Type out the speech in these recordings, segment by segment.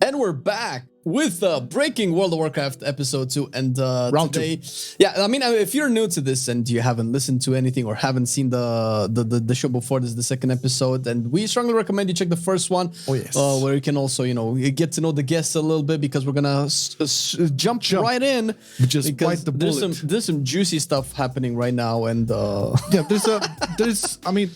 And we're back with Breaking World of Warcraft episode 2. And Round today, 2. yeah, I mean, if you're new to this and you haven't listened to anything or haven't seen the show before, this is the second episode. And we strongly recommend you check the first one. Oh, yes. Where you can also, you get to know the guests a little bit, because we're going to jump right in. Just bite the bullet. There's some juicy stuff happening right now. And yeah,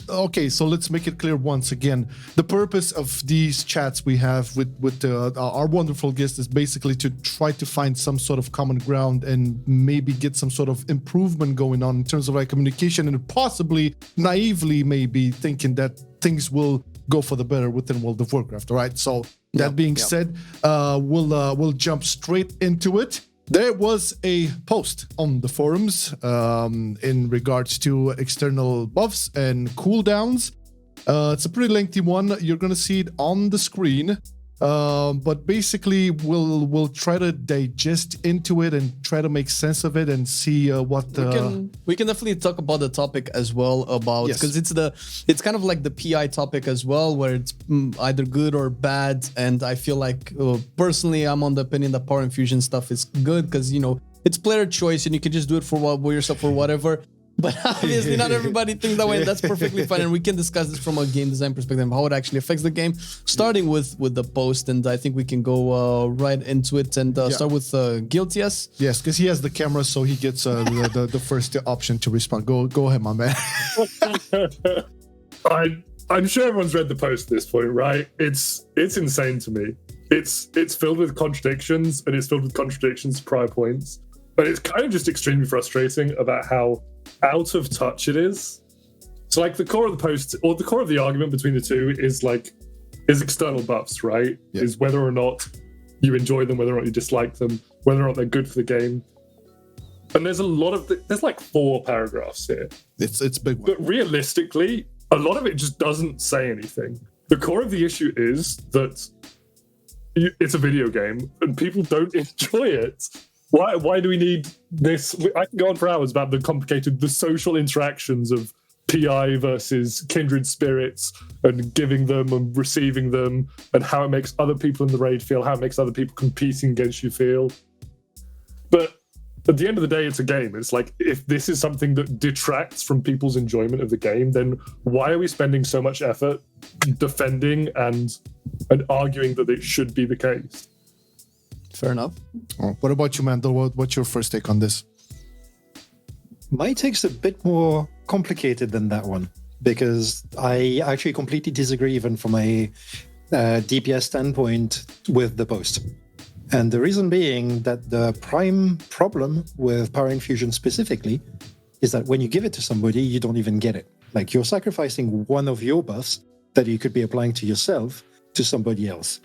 okay, so let's make it clear once again. The purpose of these chats we have with our wonderful guests is basically to try to find some sort of common ground and maybe get some sort of improvement going on in terms of communication, and possibly naively maybe thinking that things will go for the better within World of Warcraft. All right, so that being said, we'll jump straight into it. There was a post on the forums in regards to external buffs and cooldowns. It's a pretty lengthy one. You're going to see it on the screen. But basically, we'll try to digest into it and try to make sense of it and see what we can definitely talk about the topic as well, about because it's kind of like the PI topic as well, where it's either good or bad. And I feel like personally, I'm on the opinion that power infusion stuff is good because it's player choice and you can just do it for yourself or whatever. But obviously not everybody thinks that way, and that's perfectly fine. And we can discuss this from a game design perspective, how it actually affects the game, starting with the post. And I think we can go right into it and start with Guiltyas. Yes, because he has the camera, so he gets the first option to respond. Go ahead, my man. I'm sure everyone's read the post at this point, right? It's insane to me. It's filled with contradictions, and it's filled with contradictions to prior points. But it's kind of just extremely frustrating about how out of touch it is. So the core of the post, or the core of the argument between the two is external buffs, right? Yeah. Is whether or not you enjoy them, whether or not you dislike them, whether or not they're good for the game. And there's there's 4 paragraphs here. It's big one. But realistically, a lot of it just doesn't say anything. The core of the issue is that it's a video game and people don't enjoy it. Why do we need this? I can go on for hours about the social interactions of PI versus kindred spirits, and giving them and receiving them, and how it makes other people in the raid feel, how it makes other people competing against you feel. But at the end of the day, it's a game. It's if this is something that detracts from people's enjoyment of the game, then why are we spending so much effort defending and arguing that it should be the case? Fair enough. What about you, Mandl? What's your first take on this? My take's a bit more complicated than that one, because I actually completely disagree, even from a DPS standpoint, with the post. And the reason being that the prime problem with Power Infusion specifically is that when you give it to somebody, you don't even get it. You're sacrificing one of your buffs that you could be applying to yourself to somebody else.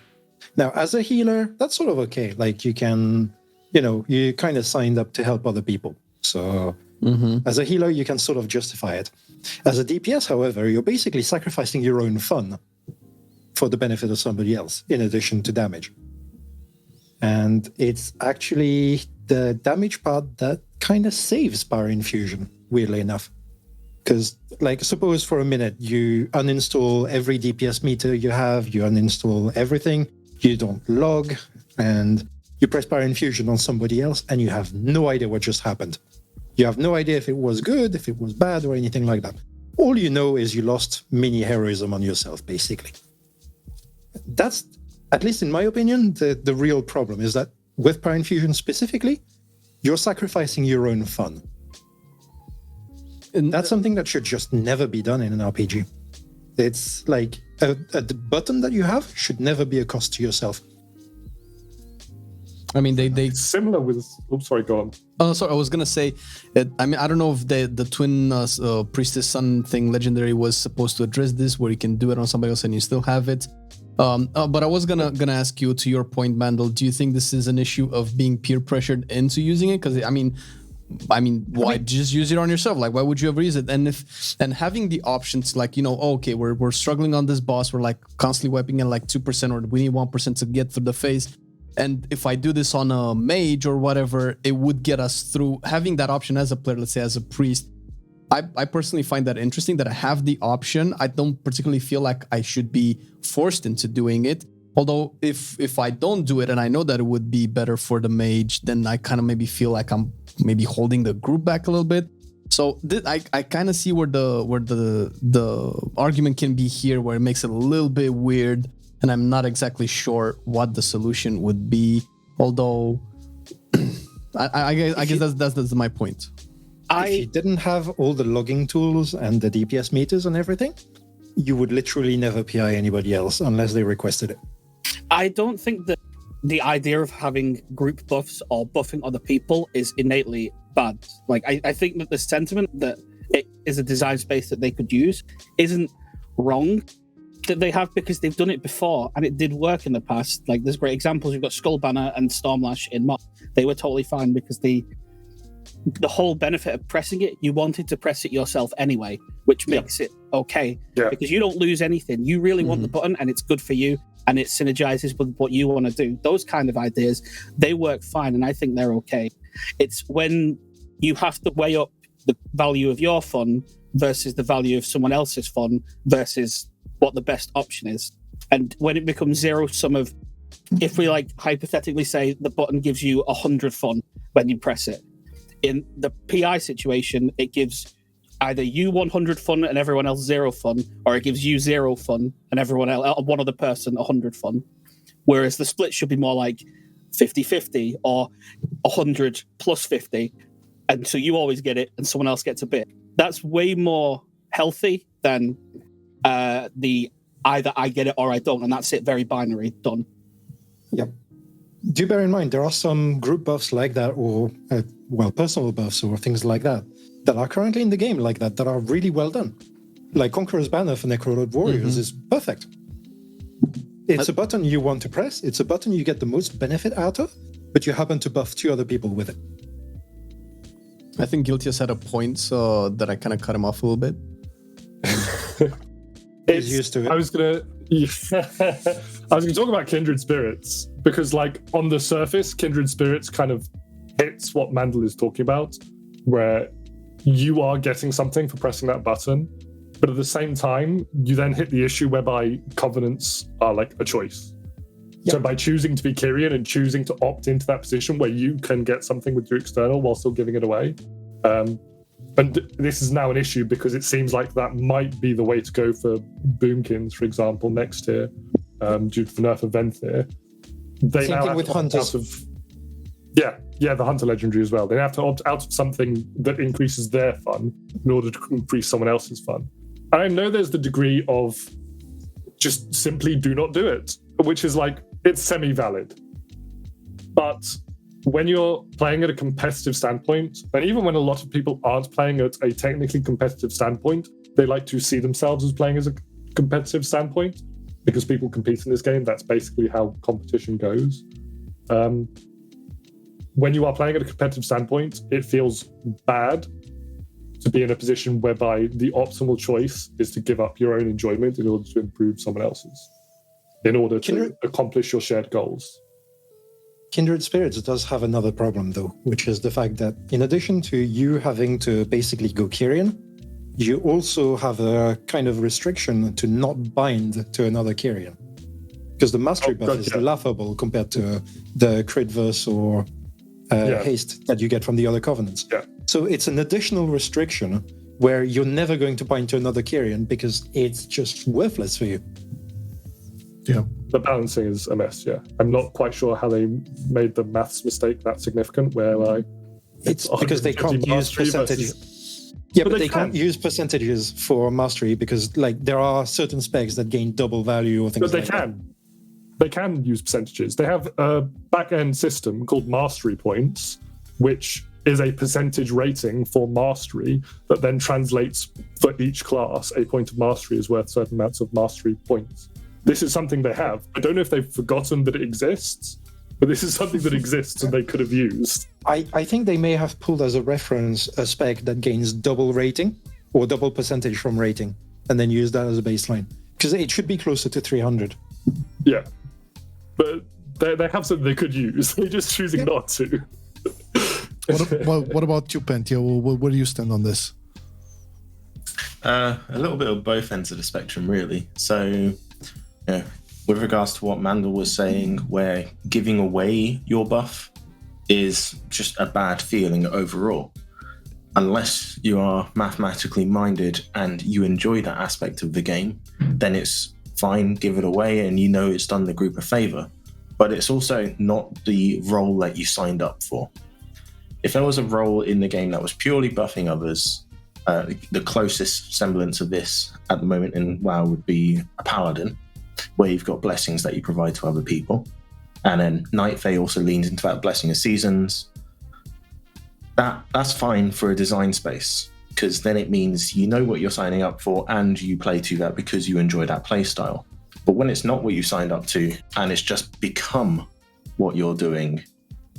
Now, as a healer, that's sort of okay. You can, you kind of signed up to help other people. So as a healer, you can sort of justify it. As a DPS, however, you're basically sacrificing your own fun for the benefit of somebody else, in addition to damage. And it's actually the damage part that kind of saves Power Infusion, weirdly enough. Because, suppose for a minute, you uninstall every DPS meter you have, you uninstall everything, you don't log, and you press Power Infusion on somebody else, and you have no idea what just happened. You have no idea if it was good, if it was bad, or anything like that. All you know is you lost mini heroism on yourself, basically. That's, at least in my opinion, the real problem, is that with Power Infusion specifically, you're sacrificing your own fun. And that's something that should just never be done in an RPG. It's the button that you have should never be a cost to yourself. I mean, they similar with. Oops, sorry, go on. Oh, sorry, I was gonna say. I mean, I don't know if the twin priestess son thing legendary was supposed to address this, where you can do it on somebody else and you still have it. But I was gonna ask you, to your point, Mandl. Do you think this is an issue of being peer pressured into using it? Because why just use it on yourself? Why would you ever use it? And having the options, okay, we're struggling on this boss, we're constantly wiping in 2%, or we need 1% to get through the phase. And if I do this on a mage or whatever, it would get us through. Having that option as a player, let's say as a priest, I personally find that interesting, that I have the option. I don't particularly feel like I should be forced into doing it. Although if I don't do it and I know that it would be better for the mage, then I kind of maybe feel like I'm maybe holding the group back a little bit. So I kind of see where the argument can be here, where it makes it a little bit weird, and I'm not exactly sure what the solution would be. Although I guess that's my point. If you didn't have all the logging tools and the DPS meters and everything, you would literally never PI anybody else unless they requested it. I don't think that the idea of having group buffs or buffing other people is innately bad. Like, I think that the sentiment that it is a design space that they could use isn't wrong that they have, because they've done it before and it did work in the past. Like, there's great examples. You've got Skullbanner and Stormlash in Mod. They were totally fine because the whole benefit of pressing it, you wanted to press it yourself anyway, which makes it okay. Yeah. Because you don't lose anything. You really want the button and it's good for you and it synergizes with what you want to do. Those kind of ideas, they work fine and I think they're okay. It's when you have to weigh up the value of your fun versus the value of someone else's fun versus what the best option is. And when it becomes zero sum of, if we like hypothetically say the button gives you 100 fun when you press it, in the PI situation, it gives either you 100 fun and everyone else 0 fun, or it gives you 0 fun and everyone else, one other person, 100 fun. Whereas the split should be more like 50-50 or 100 plus 50. And so you always get it and someone else gets a bit. That's way more healthy than the either I get it or I don't, and that's it, very binary, done. Yep. Do bear in mind, there are some group buffs like that, or, personal buffs or things like that are currently in the game like that are really well done. Like Conqueror's Banner for Necrolord Warriors is perfect. It's a button you want to press, it's a button you get the most benefit out of, but you happen to buff 2 other people with it. I think Guiltyas had a point, so that I kind of cut him off a little bit. He's used to it. I was gonna talk about Kindred Spirits, because like on the surface, Kindred Spirits kind of hits what Mandl is talking about, where you are getting something for pressing that button, but at the same time, you then hit the issue whereby covenants are like a choice. Yep. So by choosing to be Kyrian and choosing to opt into that position where you can get something with your external while still giving it away, and this is now an issue because it seems like that might be the way to go for Boomkins, for example, next year, due to the nerf of Panthea. They now have with to opt Hunters. out of, the Hunter Legendary as well. They have to opt out of something that increases their fun in order to increase someone else's fun. And I know there's the degree of just simply do not do it, which is like, it's semi-valid. But when you're playing at a competitive standpoint, and even when a lot of people aren't playing at a technically competitive standpoint, they like to see themselves as playing as a competitive standpoint, because people compete in this game. That's basically how competition goes. When you are playing at a competitive standpoint, it feels bad to be in a position whereby the optimal choice is to give up your own enjoyment in order to improve someone else's, in order to accomplish your shared goals. Kindred Spirits does have another problem, though, which is the fact that in addition to you having to basically go Kyrian, you also have a kind of restriction to not bind to another Kyrian. Because the mastery buff is laughable compared to the crit verse or haste that you get from the other covenants. Yeah. So it's an additional restriction where you're never going to bind to another Kyrian because it's just worthless for you. Yeah. The balancing is a mess, yeah. I'm not quite sure how they made the maths mistake that significant, where like... It's because they can't use percentages. Yeah, but they can't use percentages for mastery because like there are certain specs that gain double value or things like that. But they can use percentages. They have a back-end system called mastery points, which is a percentage rating for mastery that then translates for each class. A point of mastery is worth certain amounts of mastery points. This is something they have. I don't know if they've forgotten that it exists, but this is something that exists and they could have used. I think they may have pulled as a reference a spec that gains double rating or double percentage from rating and then use that as a baseline. Because it should be closer to 300. Yeah. But they have something they could use. They're just choosing not to. What about you, Panthea? Where do you stand on this? A little bit of both ends of the spectrum, really. So, with regards to what Mandl was saying, where giving away your buff is just a bad feeling overall. Unless you are mathematically minded and you enjoy that aspect of the game, then it's fine, give it away, and you know it's done the group a favor. But it's also not the role that you signed up for. If there was a role in the game that was purely buffing others, the closest semblance of this at the moment in WoW would be a paladin, where you've got blessings that you provide to other people. And then Night Fae also leans into that blessing of seasons. That's fine for a design space, because then it means you know what you're signing up for and you play to that because you enjoy that play style. But when it's not what you signed up to and it's just become what you're doing,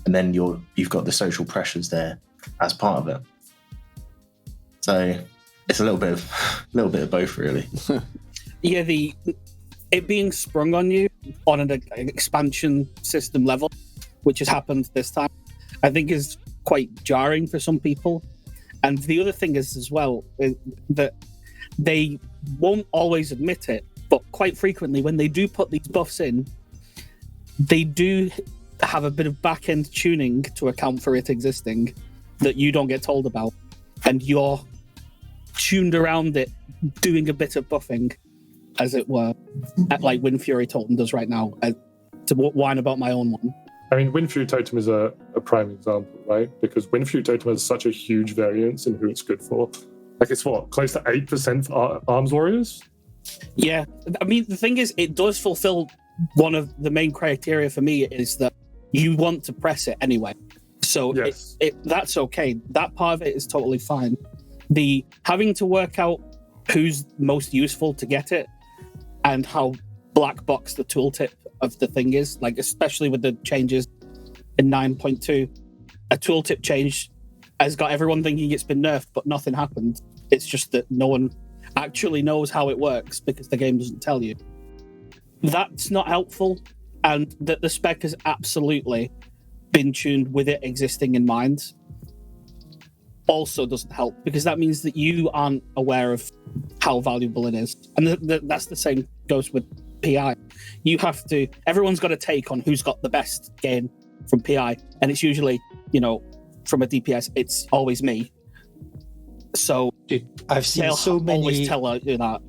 and then you've got the social pressures there as part of it. So it's a little bit of both, really. Yeah, it being sprung on you on an expansion system level, which has happened this time, I think is quite jarring for some people. And the other thing is as well is that they won't always admit it, but quite frequently when they do put these buffs in, they do have a bit of back-end tuning to account for it existing that you don't get told about, and you're tuned around it doing a bit of buffing, as it were, like Wind Fury Totem does right now, to whine about my own one. I mean, Wind Fury Totem is a prime example, right? Because Wind Fury Totem has such a huge variance in who it's good for. Like, it's close to 8% for Arms Warriors? Yeah. I mean, the thing is, it does fulfill one of the main criteria for me is that you want to press it anyway. So yes. That's okay. That part of it is totally fine. The having to work out who's most useful to get it and how black box the tooltip of the thing is, like especially with the changes in 9.2, a tooltip change has got everyone thinking it's been nerfed, but nothing happened. It's just that no one actually knows how it works because the game doesn't tell you. That's not helpful, and that the spec has absolutely been tuned with it existing in mind also doesn't help, because that means that you aren't aware of how valuable it is. And that's the same goes with PI. Everyone's got a take on who's got the best gain from PI, and it's usually, from a DPS, it's always me. So Dude, I've seen they'll so many. always tell you that.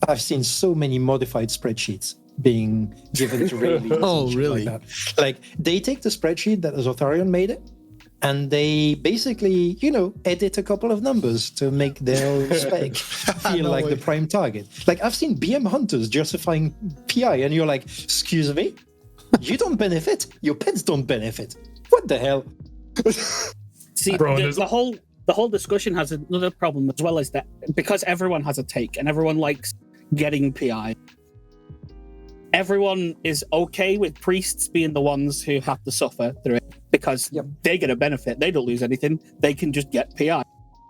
I've seen so many modified spreadsheets being given to Rayleigh. Oh, really? Like they take the spreadsheet that Azotharion made it, and they basically, edit a couple of numbers to make their spec feel like the prime target. Like I've seen BM hunters justifying PI, and you're like, excuse me, you don't benefit. Your pets don't benefit. What the hell? See, Bro, the whole discussion has another problem as well, is that because everyone has a take and everyone likes getting PI, everyone is okay with priests being the ones who have to suffer through it because they get a benefit. They don't lose anything. They can just get PI.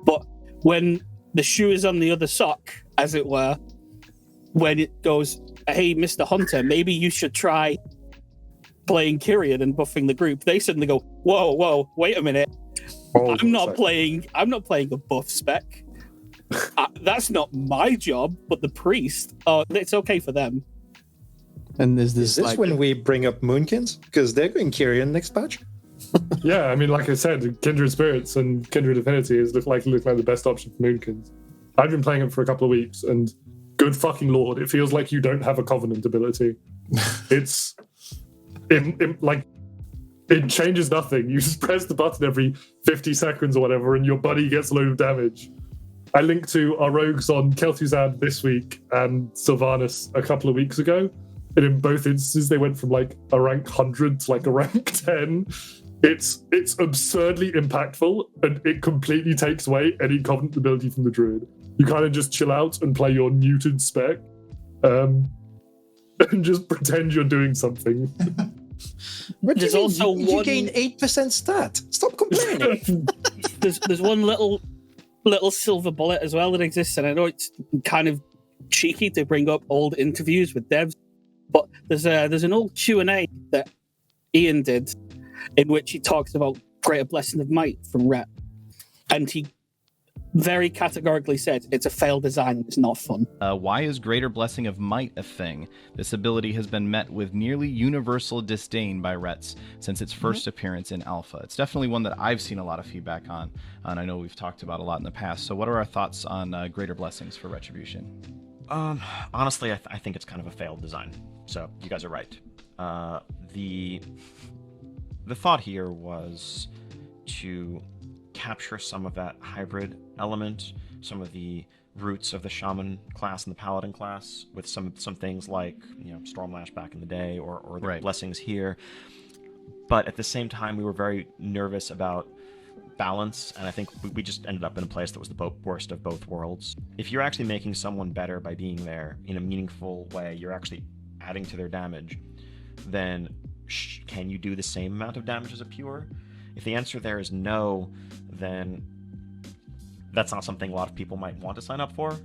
But when the shoe is on the other sock, as it were, when it goes, hey, Mr. Hunter, maybe you should try playing Kyrian and buffing the group, they suddenly go, whoa, wait a minute. I'm not playing a buff spec. That's not my job, but the priest, it's okay for them. And is Is this when we bring up Moonkins? Because they're going Kyrian next patch. Yeah, I mean, like I said, Kindred Spirits and Kindred Affinities look like the best option for Moonkins. I've been playing it for a couple of weeks, and good fucking lord, it feels like you don't have a Covenant ability. It's it changes nothing. You just press the button every 50 seconds or whatever, and your buddy gets a load of damage. I linked to our rogues on Kel'Thuzad this week and Sylvanas a couple of weeks ago, and in both instances they went from like a rank 100 to like a rank 10. It's absurdly impactful, and it completely takes away any Covenant ability from the Druid. You kind of just chill out and play your neutered spec, and just pretend you're doing something. But There's also you gain 8% stat. Stop complaining. There's one little silver bullet as well that exists, and I know it's kind of cheeky to bring up old interviews with devs, but there's an old Q&A that Ian did in which he talks about Greater Blessing of Might from Rep, and he very categorically said it's a failed design and it's not fun. Why is Greater Blessing of Might a thing? This ability has been met with nearly universal disdain by Rets since its first appearance in Alpha. It's definitely one that I've seen a lot of feedback on, and I know we've talked about a lot in the past. So what are our thoughts on Greater Blessings for Retribution? Honestly, I think it's kind of a failed design. So you guys are right. The thought here was to capture some of that hybrid element, some of the roots of the shaman class and the paladin class, with some things like Stormlash back in the day, or the blessings here. But at the same time, we were very nervous about balance, and I think we just ended up in a place that was the worst of both worlds. If you're actually making someone better by being there in a meaningful way, you're actually adding to their damage, then can you do the same amount of damage as a pure? If the answer there is no, then that's not something a lot of people might want to sign up for.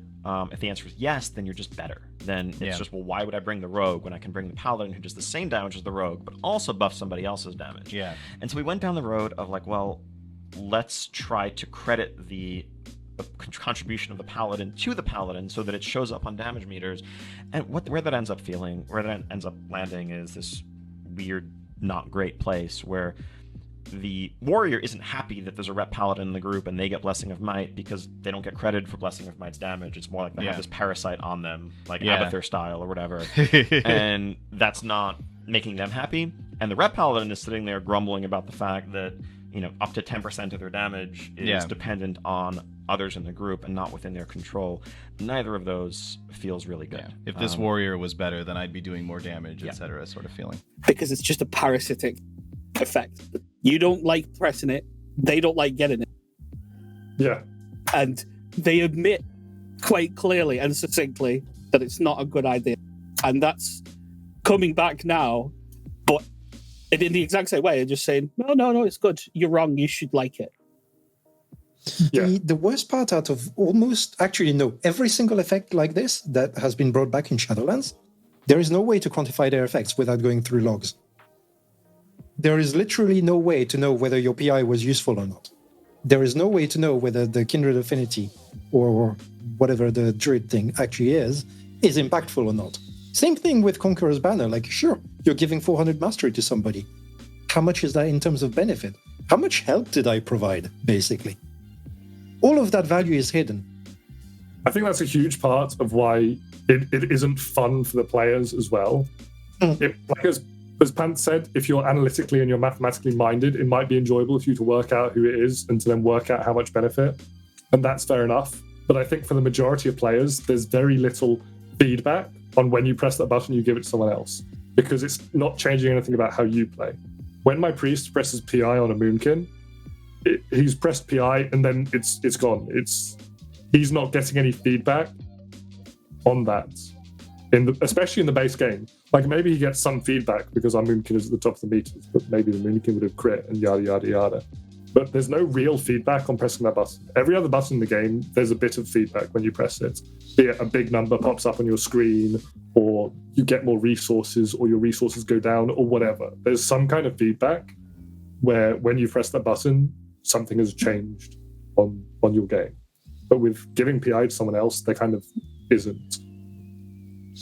If the answer is yes, then you're just better. Then it's just, well, why would I bring the rogue when I can bring the paladin who does the same damage as the rogue, but also buff somebody else's damage? Yeah. And so we went down the road of like, well, let's try to credit the contribution of the paladin to the paladin so that it shows up on damage meters. And where that ends up landing is this weird, not great place where the warrior isn't happy that there's a rep paladin in the group and they get Blessing of Might because they don't get credit for Blessing of Might's damage. It's more like they have this parasite on them, like Abathur style or whatever. And that's not making them happy. And the rep paladin is sitting there grumbling about the fact that, up to 10% of their damage is dependent on others in the group and not within their control. Neither of those feels really good. Yeah. If this warrior was better, then I'd be doing more damage, etc. sort of feeling. Because it's just a parasitic effect. You don't like pressing it, they don't like getting it. Yeah. And they admit quite clearly and succinctly that it's not a good idea. And that's coming back now, but in the exact same way, just saying, no, it's good. You're wrong. You should like it. Yeah. The worst part out of every single effect like this that has been brought back in Shadowlands, there is no way to quantify their effects without going through logs. There is literally no way to know whether your PI was useful or not. There is no way to know whether the Kindred Affinity or whatever the Druid thing actually is impactful or not. Same thing with Conqueror's Banner. Like, sure, you're giving 400 mastery to somebody. How much is that in terms of benefit? How much help did I provide, basically? All of that value is hidden. I think that's a huge part of why it isn't fun for the players as well. As Pant said, if you're analytically and you're mathematically minded, it might be enjoyable for you to work out who it is and to then work out how much benefit. And that's fair enough. But I think for the majority of players, there's very little feedback on when you press that button, you give it to someone else, because it's not changing anything about how you play. When my priest presses PI on a Moonkin, he's pressed PI and then it's gone. He's not getting any feedback on that, especially in the base game. Like, maybe he gets some feedback because our Moonkin is at the top of the meters, but maybe the Moonkin would have crit and yada, yada, yada. But there's no real feedback on pressing that button. Every other button in the game, there's a bit of feedback when you press it. Be it a big number pops up on your screen, or you get more resources, or your resources go down, or whatever. There's some kind of feedback where when you press that button, something has changed on your game. But with giving PI to someone else, there kind of isn't.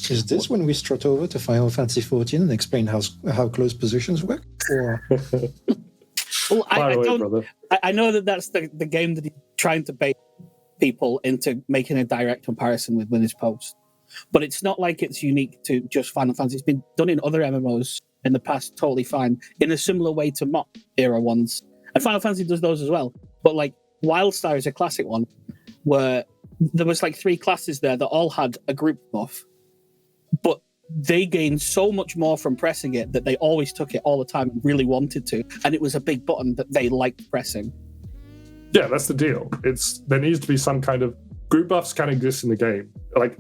Is this when we strut over to Final Fantasy XIV and explain how close positions work? Or well, I know that's the game that he's trying to bait people into making a direct comparison with his post. But it's not like it's unique to just Final Fantasy. It's been done in other MMOs in the past, totally fine, in a similar way to MOP era ones. And Final Fantasy does those as well. But like Wildstar is a classic one where there was like 3 classes there that all had a group buff. But they gained so much more from pressing it that they always took it all the time and really wanted to. And it was a big button that they liked pressing. Yeah, that's the deal. There needs to be some kind of group buffs can exist in the game. Like,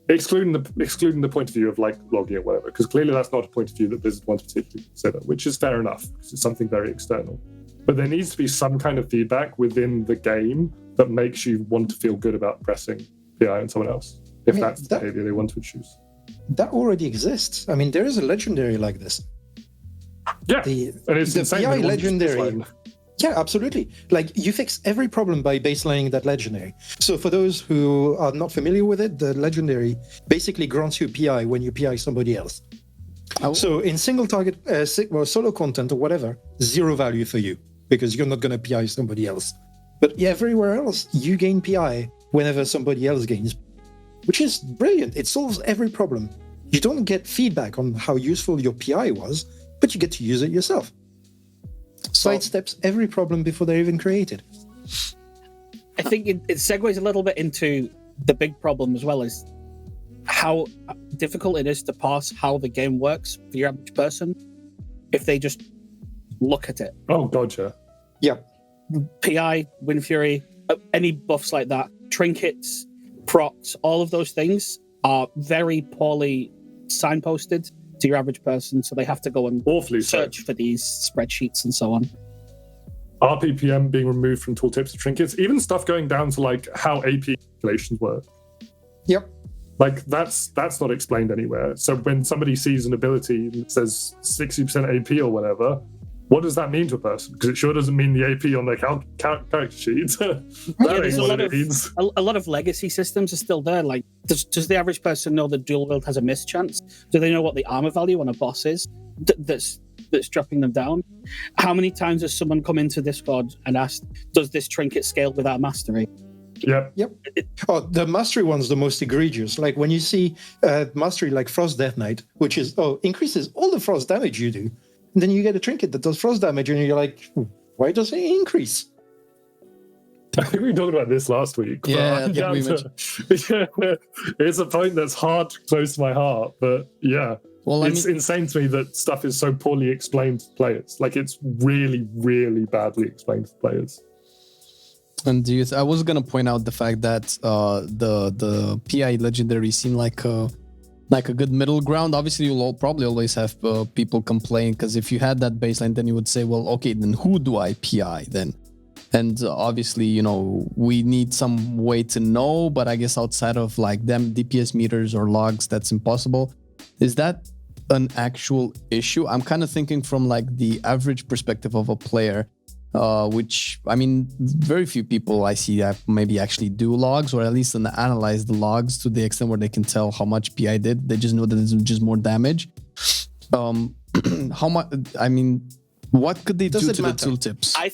excluding the point of view of like logging or whatever, because clearly that's not a point of view that Blizzard wants to particularly consider, which is fair enough because it's something very external. But there needs to be some kind of feedback within the game that makes you want to feel good about pressing PI on someone else, if that's the behavior they want to choose. That already exists. I mean, there is a legendary like this. Yeah, and it's the insane PI that legendary. Yeah, absolutely. Like, you fix every problem by baselining that legendary. So for those who are not familiar with it, the legendary basically grants you PI when you PI somebody else. So in single target, solo content or whatever, 0 value for you because you're not going to PI somebody else. But everywhere else, you gain PI whenever somebody else gains, which is brilliant. It solves every problem. You don't get feedback on how useful your PI was, but you get to use it yourself. Sidesteps every problem before they're even created. I think it segues a little bit into the big problem as well, is how difficult it is to parse how the game works for your average person if they just look at it. Oh, gotcha. Yeah. PI, Wind Fury, any buffs like that, trinkets, procs, all of those things are very poorly signposted to your average person, so they have to go and Awfully search for these spreadsheets and so on. RPPM being removed from tooltips to trinkets, even stuff going down to like how AP calculations work. Yep. Like that's not explained anywhere. So when somebody sees an ability that says 60% AP or whatever, what does that mean to a person? Because it sure doesn't mean the AP on their character sheet. That ain't what it means. A lot of legacy systems are still there. Like, does the average person know that dual wield has a miss chance? Do they know what the armor value on a boss is that's dropping them down? How many times has someone come into Discord and asked, does this trinket scale without mastery? Yep. Oh, the mastery one's the most egregious. Like when you see mastery like Frost Death Knight, which is, increases all the frost damage you do. And then you get a trinket that does frost damage, and you're like, why does it increase? I think we were talking about this last week. Yeah, it's a point that's close to my heart. But yeah, well, it's insane to me that stuff is so poorly explained to players. Like it's really, really badly explained to players. And I was gonna point out the fact that the PI legendary seemed like a good middle ground. Obviously, you'll probably always have people complain, because if you had that baseline, then you would say, well, okay, then who do I PI then? And obviously, we need some way to know, but I guess outside of like them DPS meters or logs, that's impossible. Is that an actual issue? I'm kind of thinking from like the average perspective of a player, which, I mean, very few people I see that maybe actually do logs, or at least analyze the logs to the extent where they can tell how much PI did. They just know that it's just more damage. How much? I mean, what could they do to the tooltips? I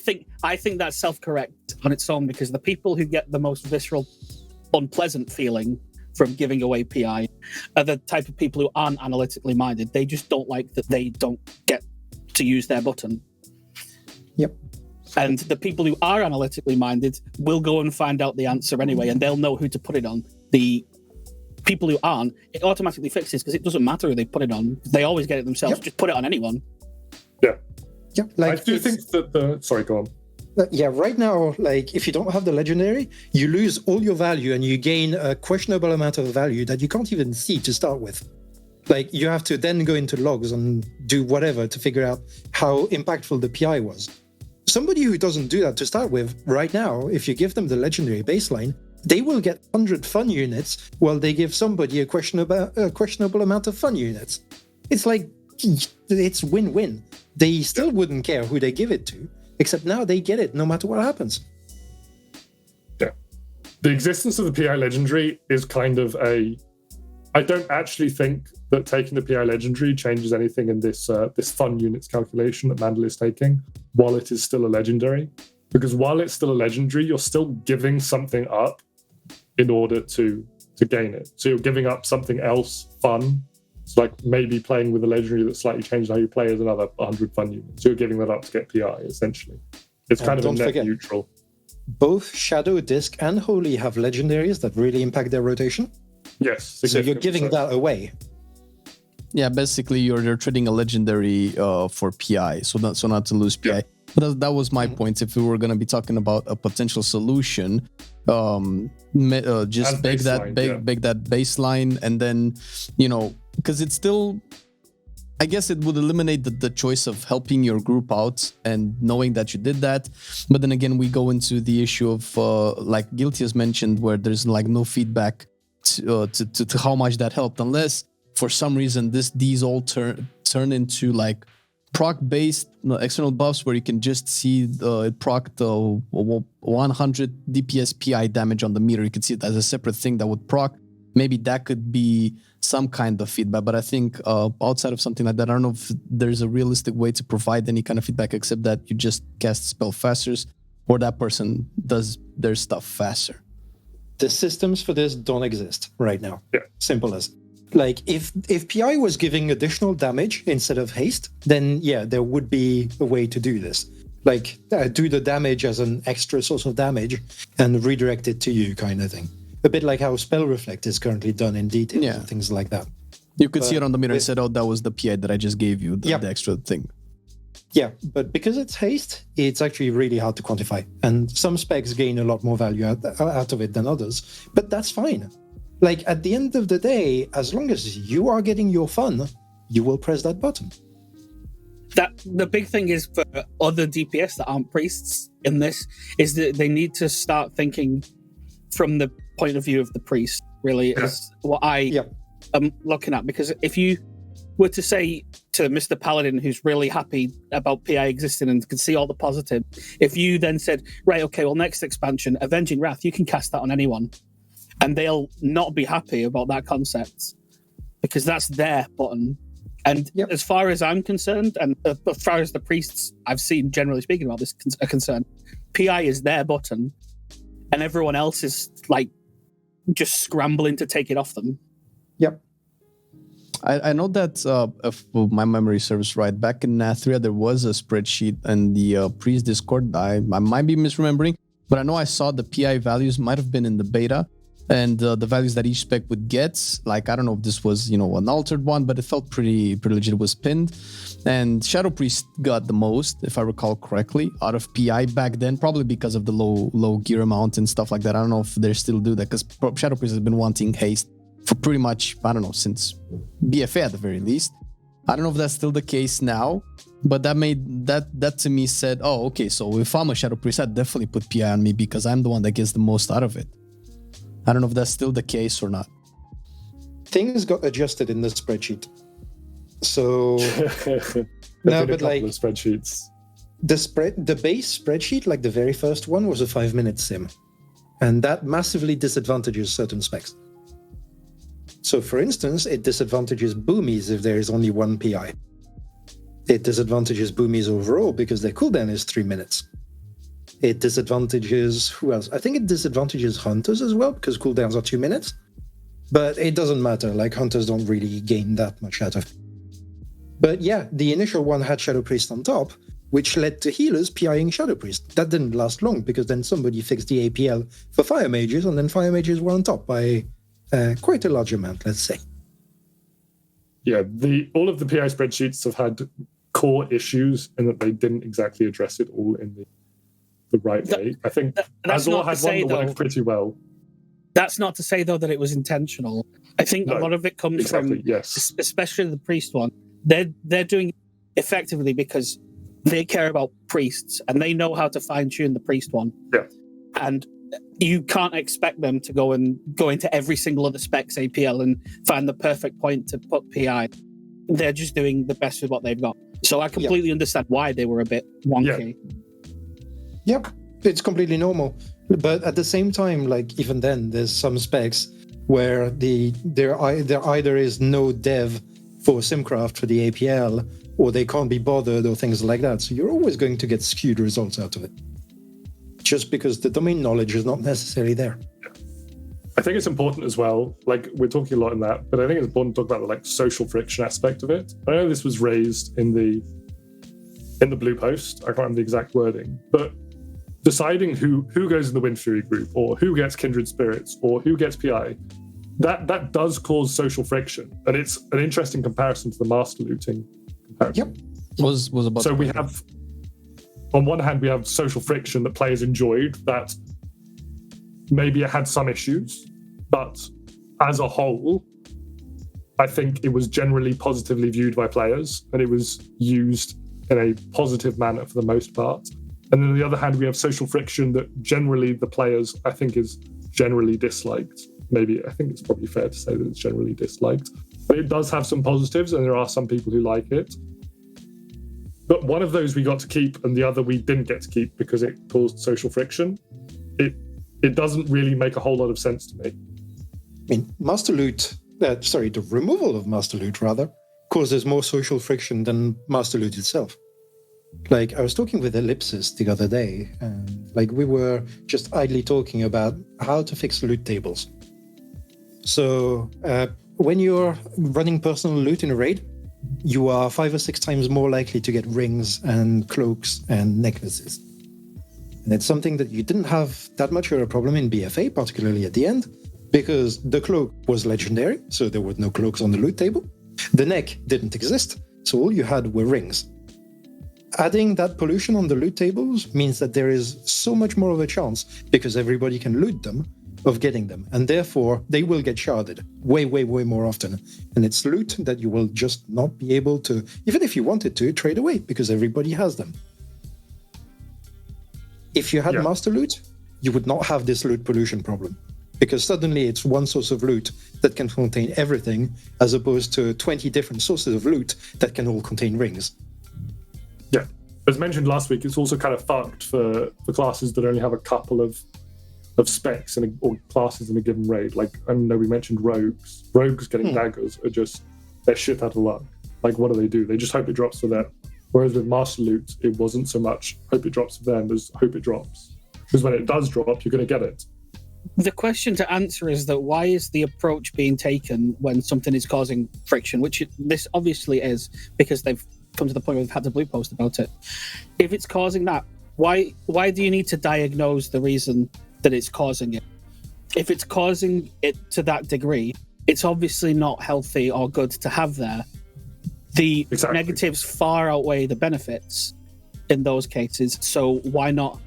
think that's self-correct on its own, because the people who get the most visceral, unpleasant feeling from giving away PI are the type of people who aren't analytically minded. They just don't like that they don't get to use their button. Yep. And the people who are analytically minded will go and find out the answer anyway, and they'll know who to put it on. The people who aren't, it automatically fixes, because it doesn't matter who they put it on. They always get it themselves. Yep. Just put it on anyone. Yeah. Yep. Like, I do think that sorry, go on. Yeah, right now, like, if you don't have the legendary, you lose all your value and you gain a questionable amount of value that you can't even see to start with. Like, you have to then go into logs and do whatever to figure out how impactful the PI was. Somebody who doesn't do that to start with, right now, if you give them the legendary baseline, they will get 100 fun units while they give somebody a questionable amount of fun units. It's like, it's win-win. They still wouldn't care who they give it to, except now they get it no matter what happens. Yeah. The existence of the PI legendary is kind of I don't actually think that taking the PI legendary changes anything in this fun units calculation that Mandl is taking, while it is still a legendary. Because while it's still a legendary, you're still giving something up in order to gain it. So you're giving up something else fun. It's like maybe playing with a legendary that slightly changed how you play as another 100 fun units. So you're giving that up to get PI, essentially. It's kind of a net neutral. Both Shadow, Disc, and Holy have legendaries that really impact their rotation. Yes. So you're giving that away. Yeah, basically you're trading a legendary for PI, so not to lose PI. Yeah. But that was my point. If we were going to be talking about a potential solution, just bake that baseline, and then, because it's still, I guess it would eliminate the choice of helping your group out and knowing that you did that. But then again, we go into the issue of like Guiltyas mentioned, where there's like no feedback to how much that helped, unless for some reason these all turn into like proc-based external buffs where you can just see it procced 100 DPS PI damage on the meter. You could see it as a separate thing that would proc. Maybe that could be some kind of feedback, but I think outside of something like that, I don't know if there's a realistic way to provide any kind of feedback except that you just cast spell faster or that person does their stuff faster. The systems for this don't exist right now. Yeah. Simple as. Like, if PI was giving additional damage instead of haste, then yeah, there would be a way to do this. Like, do the damage as an extra source of damage and redirect it to you, kind of thing. A bit like how Spell Reflect is currently done in detail, and things like that. You could see it on the meter and said, oh, that was the PI that I just gave you, the extra thing. Yeah, but because it's haste, it's actually really hard to quantify. And some specs gain a lot more value out of it than others, but that's fine. Like, at the end of the day, as long as you are getting your fun, you will press that button. The big thing is for other DPS that aren't priests in this is that they need to start thinking from the point of view of the priest, really, is what I am looking at. Because if you were to say to Mr. Paladin, who's really happy about PI existing and can see all the positive, if you then said, right, okay, well, next expansion, Avenging Wrath, you can cast that on anyone. And they'll not be happy about that concept because that's their button. And as far as I'm concerned, and as far as the priests I've seen generally speaking about this are concerned, PI is their button and everyone else is like just scrambling to take it off them. Yep. I know that if my memory serves right, back in Nathria, there was a spreadsheet in the priest Discord. I might be misremembering, but I know I saw the PI values might have been in the beta. And the values that each spec would get, like, I don't know if this was, an altered one, but it felt pretty legit. It was pinned. And Shadow Priest got the most, if I recall correctly, out of PI back then, probably because of the low gear amount and stuff like that. I don't know if they still do that, because Shadow Priest has been wanting haste for pretty much, I don't know, since BFA at the very least. I don't know if that's still the case now, but that to me said, oh, okay, so if I'm a Shadow Priest, I'd definitely put PI on me because I'm the one that gets the most out of it. I don't know if that's still the case or not. Things got adjusted in the spreadsheet. So no, but like spreadsheets. The base spreadsheet, like the very first one, was a 5-minute sim. And that massively disadvantages certain specs. So for instance, it disadvantages boomies if there is only one PI. It disadvantages boomies overall because their cooldown is 3 minutes. It disadvantages, who else? I think it disadvantages hunters as well, because cooldowns are 2 minutes. But it doesn't matter, like hunters don't really gain that much out of it. But yeah, the initial one had Shadow Priest on top, which led to healers PIing Shadow Priest. That didn't last long, because then somebody fixed the APL for Fire Mages, and then Fire Mages were on top by quite a large amount, let's say. Yeah, all of the PI spreadsheets have had core issues in that they didn't exactly address it all in the right way. I think Azor had one that worked pretty well. That's not to say, though, that it was intentional. I think a lot of it comes from, especially the priest one, they're doing it effectively because they care about priests and they know how to fine-tune the priest one. Yeah. And you can't expect them to go into every single other specs APL and find the perfect point to put PI. They're just doing the best with what they've got. So I completely understand why they were a bit wonky. Yep, it's completely normal. But at the same time, like even then, there's some specs where there either is no dev for Simcraft for the APL, or they can't be bothered, or things like that. So you're always going to get skewed results out of it, just because the domain knowledge is not necessarily there. I think it's important as well. Like we're talking a lot in that, but I think it's important to talk about the like social friction aspect of it. I know this was raised in the blue post. I can't remember the exact wording, but deciding who goes in the Wind Fury group, or who gets Kindred Spirits, or who gets PI, that does cause social friction, and it's an interesting comparison to the master looting comparison. Yep, was about. So we have, on one hand, we have social friction that players enjoyed. That maybe it had some issues, but as a whole, I think it was generally positively viewed by players, and it was used in a positive manner for the most part. And then on the other hand, we have social friction that generally the players, I think, is generally disliked. Maybe I think it's probably fair to say that it's generally disliked. But it does have some positives, and there are some people who like it. but one of those we got to keep and the other we didn't get to keep because it caused social friction. It doesn't really make a whole lot of sense to me. I mean, the removal of Master Loot, rather, causes more social friction than Master Loot itself. Like, I was talking with Ellipsis the other day, and we were just idly talking about how to fix loot tables. So, when you're running personal loot in a raid, you are 5 or 6 times more likely to get rings and cloaks and necklaces. And it's something that you didn't have that much of a problem in BFA, particularly at the end, because the cloak was legendary, so there were no cloaks on the loot table. The neck didn't exist, so all you had were rings. Adding that pollution on the loot tables means that there is so much more of a chance, because everybody can loot them, of getting them, and therefore they will get sharded way, way, way more often. And it's loot that you will just not be able to, even if you wanted to, trade away, because everybody has them. If you had Master Loot, you would not have this loot pollution problem, because suddenly it's one source of loot that can contain everything, as opposed to 20 different sources of loot that can all contain rings. Yeah. As mentioned last week, it's also kind of fucked for classes that only have a couple of specs or classes in a given raid. Like, I know we mentioned rogues. Rogues getting daggers are just, they're shit out of luck. Like, what do? They just hope it drops for them. Whereas with Master Loot, it wasn't so much hope it drops for them as hope it drops. Because when it does drop, you're going to get it. The question to answer is that why is the approach being taken when something is causing friction, which this obviously is, because they've come to the point where they've had to blue post about it. If it's causing that, why do you need to diagnose the reason that it's causing it? If it's causing it to that degree, it's obviously not healthy or good to have there. The negatives far outweigh the benefits in those cases, so why not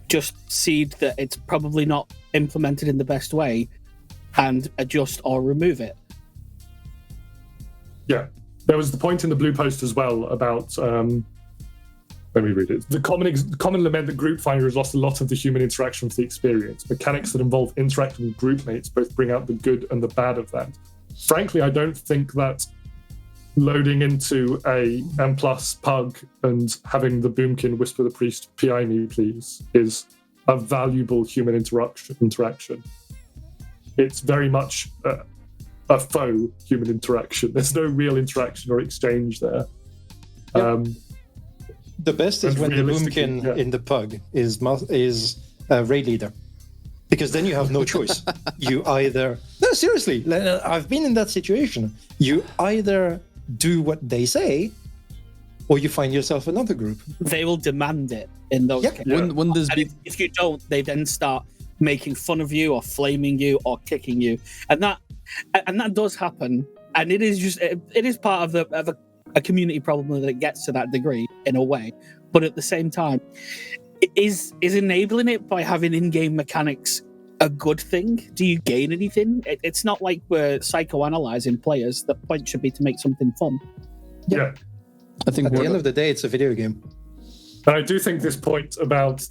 just seed that it's probably not implemented in the best way and adjust or remove it? Yeah. There was the point in the blue post as well about, let me read it. The common lament that Group Finder has lost a lot of the human interaction with the experience. Mechanics that involve interacting with group mates both bring out the good and the bad of that. Frankly, I don't think that loading into a M+ pug and having the boomkin whisper the priest, PI me please, is a valuable human interaction. It's very much a faux human interaction. There's no real interaction or exchange there. The best is when the boomkin in the pug is raid leader, because then you have no choice. You either seriously, I've been in that situation. You either do what they say, or you find yourself another group. They will demand it in those cases. Wouldn't this be... If you don't, they then start making fun of you or flaming you or kicking you, and that does happen. And it is part of a community problem that it gets to that degree in a way. But at the same time, is enabling it by having in-game mechanics a good thing? Do you gain anything? It's not like we're psychoanalyzing players. The point should be to make something fun. Yeah. I think at the end of the day, it's a video game. And I do think they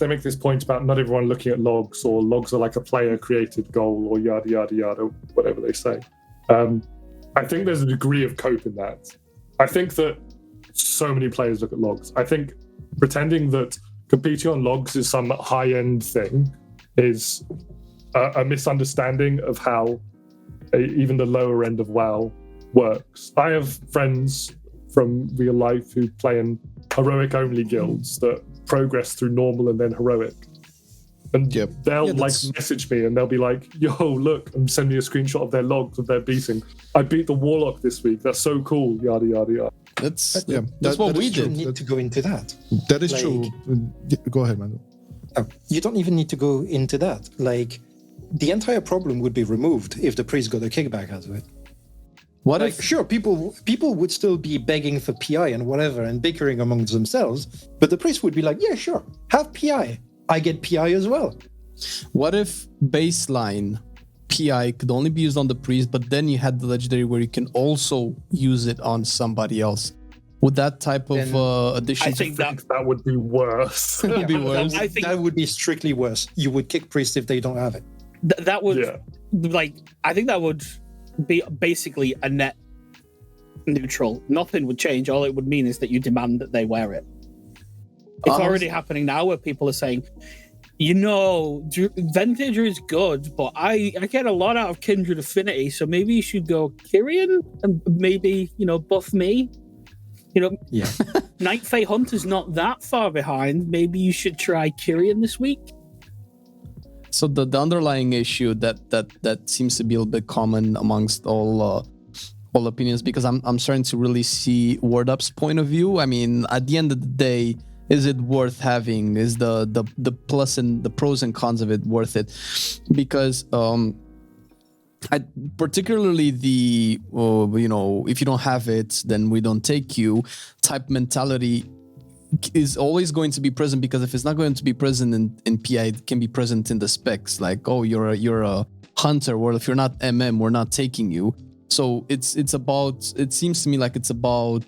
make this point about not everyone looking at logs, or logs are like a player-created goal, or yada, yada, yada, whatever they say. I think there's a degree of cope in that. I think that so many players look at logs. I think pretending that competing on logs is some high-end thing is a misunderstanding of how even the lower end of WoW works. I have friends from real life who play in heroic-only guilds that progress through normal and then heroic. And they'll message me and they'll be like, yo, look, and send me a screenshot of their logs of their beating. I beat the Warlock this week. That's so cool. Yada, yada, yada. That's what we did. You don't need to go into that. That is true. Go ahead, Mandl. You don't even need to go into that. Like, the entire problem would be removed if the priest got a kickback out of it. What if... Sure, people would still be begging for PI and whatever and bickering amongst themselves, but the priest would be like, yeah, sure, have PI. I get PI as well. What if baseline PI could only be used on the priest, but then you had the legendary where you can also use it on somebody else? Would that type of addition... I think that would be worse. It would be worse. I think that would be strictly worse. You would kick priest if they don't have it. That would... I think that would be basically a net neutral. Nothing would change. All it would mean is that you demand that they wear it. It's already happening now where people are saying, Vintage is good, but I get a lot out of Kindred Affinity, so maybe you should go Kyrian and maybe, buff me. Yeah. Night Fae Hunter's not that far behind. Maybe you should try Kyrian this week. So the underlying issue that seems to be a little bit common amongst all opinions, because I'm starting to really see Wordup's point of view. I mean, at the end of the day, is it worth having? Is the plus and the pros and cons of it worth it? Because particularly the if you don't have it, then we don't take you type mentality is always going to be present, because if it's not going to be present in PI, it can be present in the specs, like, oh, you're a hunter, or if you're not MM, we're not taking you. So it seems to me like it's about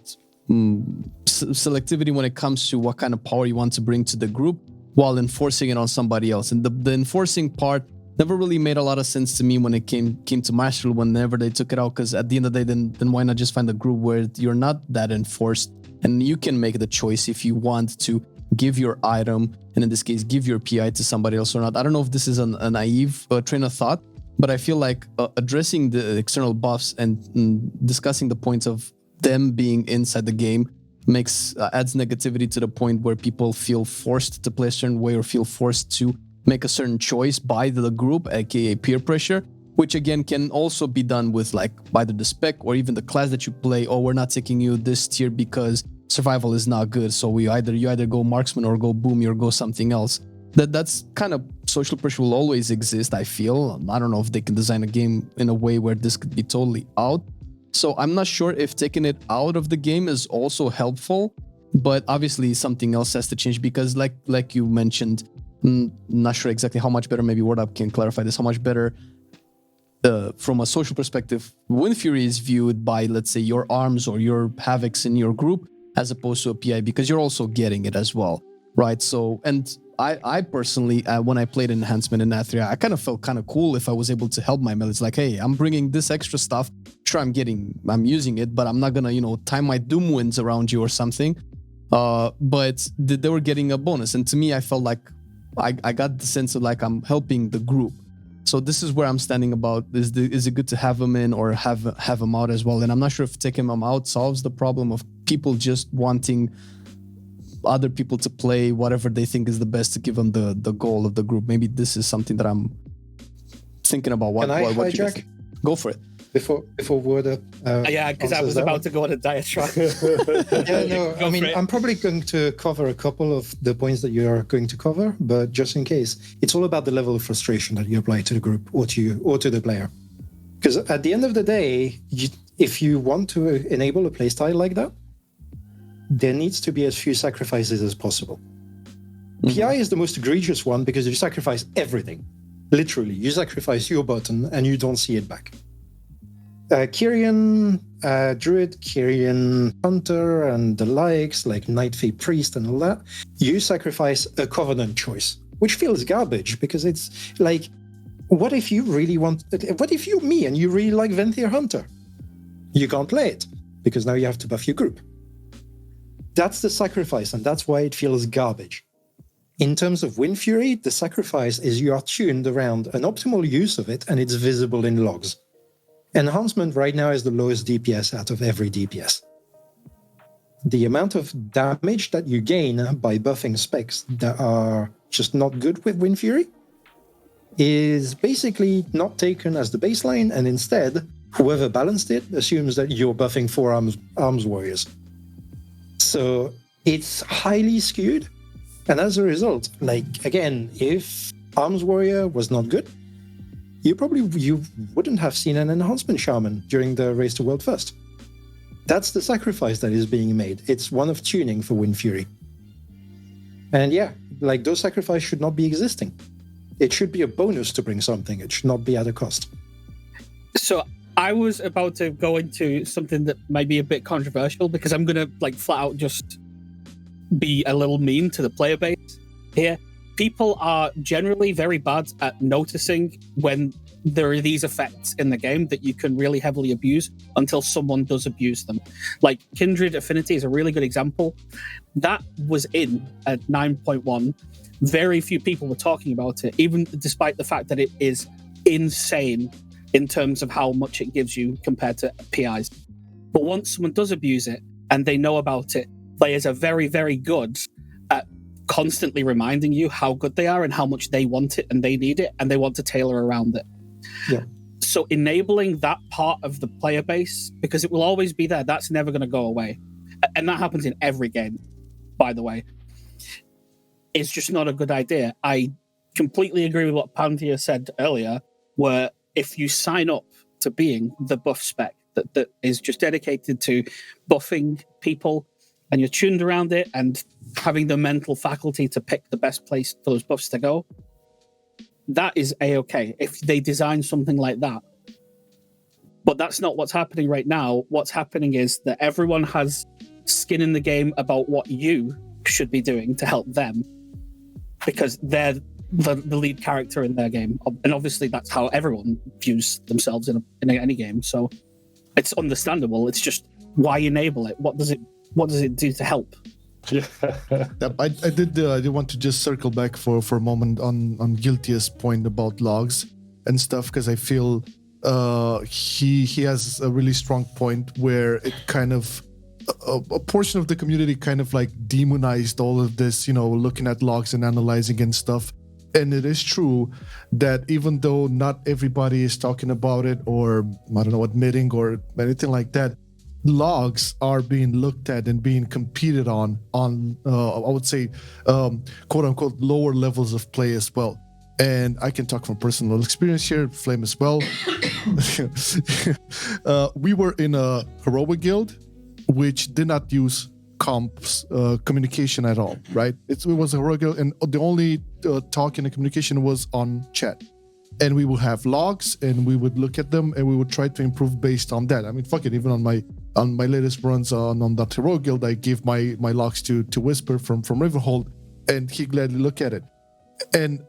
selectivity when it comes to what kind of power you want to bring to the group while enforcing it on somebody else. And the enforcing part never really made a lot of sense to me when it came to Master whenever they took it out, because at the end of the day, then why not just find a group where you're not that enforced and you can make the choice if you want to give your item, and in this case give your PI to somebody else or not. I don't know if this is a naive train of thought, but I feel like addressing the external buffs and discussing the points of them being inside the game adds negativity to the point where people feel forced to play a certain way or feel forced to make a certain choice by the group, aka peer pressure, which again can also be done with like either the spec or even the class that you play. Oh, we're not taking you this tier because survival is not good, so you either go marksman or go boomy or go something else. That's kind of social pressure will always exist, I feel. I don't know if they can design a game in a way where this could be totally out. So I'm not sure if taking it out of the game is also helpful, but obviously something else has to change, because like you mentioned, not sure exactly how much better, maybe Wordup can clarify this, how much better from a social perspective Wind Fury is viewed by, let's say, your arms or your havocs in your group as opposed to a PI, because you're also getting it as well, right? So, and I personally, when I played Enhancement in Athria, I kind of felt kind of cool if I was able to help my melee. It's like, hey, I'm bringing this extra stuff. Sure, I'm using it, but I'm not gonna, time my Doom Winds around you or something. But they were getting a bonus, and to me, I felt like I got the sense of like I'm helping the group. So this is where I'm standing about, is it good to have them in or have them out as well? And I'm not sure if taking them out solves the problem of people just wanting other people to play whatever they think is the best to give them the goal of the group. Maybe this is something that I'm thinking about. Can I hijack? You guys think? Go for it. Before Wordup. Yeah, because I was about to go on a diatribe. Yeah, no, I mean, I'm probably going to cover a couple of the points that you are going to cover, but just in case, it's all about the level of frustration that you apply to the group or to the player. Because at the end of the day, if you want to enable a playstyle like that, there needs to be as few sacrifices as possible. Mm-hmm. PI is the most egregious one because you sacrifice everything. Literally, you sacrifice your button and you don't see it back. Kyrian Druid, Kyrian Hunter, and the likes, like Night Fae Priest and all that, you sacrifice a Covenant choice, which feels garbage because it's like, what if you're me and you really like Panthea Hunter? You can't play it because now you have to buff your group. That's the sacrifice, and that's why it feels garbage. In terms of Wind Fury, the sacrifice is you are tuned around an optimal use of it and it's visible in logs. Enhancement right now is the lowest DPS out of every DPS. The amount of damage that you gain by buffing specs that are just not good with Wind Fury is basically not taken as the baseline, and instead, whoever balanced it assumes that you're buffing 4 arms warriors. So it's highly skewed, and as a result, again, if Arms Warrior was not good, you wouldn't have seen an Enhancement Shaman during the Race to World First. That's the sacrifice that is being made. It's one of tuning for Wind Fury. And yeah, those sacrifices should not be existing. It should be a bonus to bring something. It should not be at a cost. So I was about to go into something that might be a bit controversial, because I'm going to flat out just be a little mean to the player base here. People are generally very bad at noticing when there are these effects in the game that you can really heavily abuse until someone does abuse them. Like Kindred Affinity is a really good example. That was in at 9.1. Very few people were talking about it, even despite the fact that it is insane in terms of how much it gives you compared to PIs. But once someone does abuse it and they know about it, players are very, very good at constantly reminding you how good they are and how much they want it and they need it and they want to tailor around it. Yeah. So enabling that part of the player base, because it will always be there, that's never going to go away. And that happens in every game, by the way. It's just not a good idea. I completely agree with what Panthea said earlier, where if you sign up to being the buff spec that is just dedicated to buffing people and you're tuned around it and having the mental faculty to pick the best place for those buffs to go, that is A-okay if they design something like that. But that's not what's happening right now. What's happening is that everyone has skin in the game about what you should be doing to help them because they're the lead character in their game. And obviously that's how everyone views themselves in any game. So it's understandable. It's just why enable it? What does it do to help? Yeah. I did want to just circle back for a moment on Guiltyas' point about logs and stuff, because I feel he has a really strong point where it kind of a portion of the community kind of like demonized all of this, looking at logs and analyzing and stuff. And it is true that even though not everybody is talking about it or, I don't know, admitting or anything like that, logs are being looked at and being competed on I would say, quote unquote, lower levels of play as well. And I can talk from personal experience here, Flame as well. We were in a heroic guild, which did not use comps communication at all, right? It was a heroic guild, and the only talk and communication was on chat. And we would have logs, and we would look at them, and we would try to improve based on that. I mean, fuck it, even on my latest runs on that heroic guild, I gave my logs to Whisper from Riverhold, and he gladly looked at it. And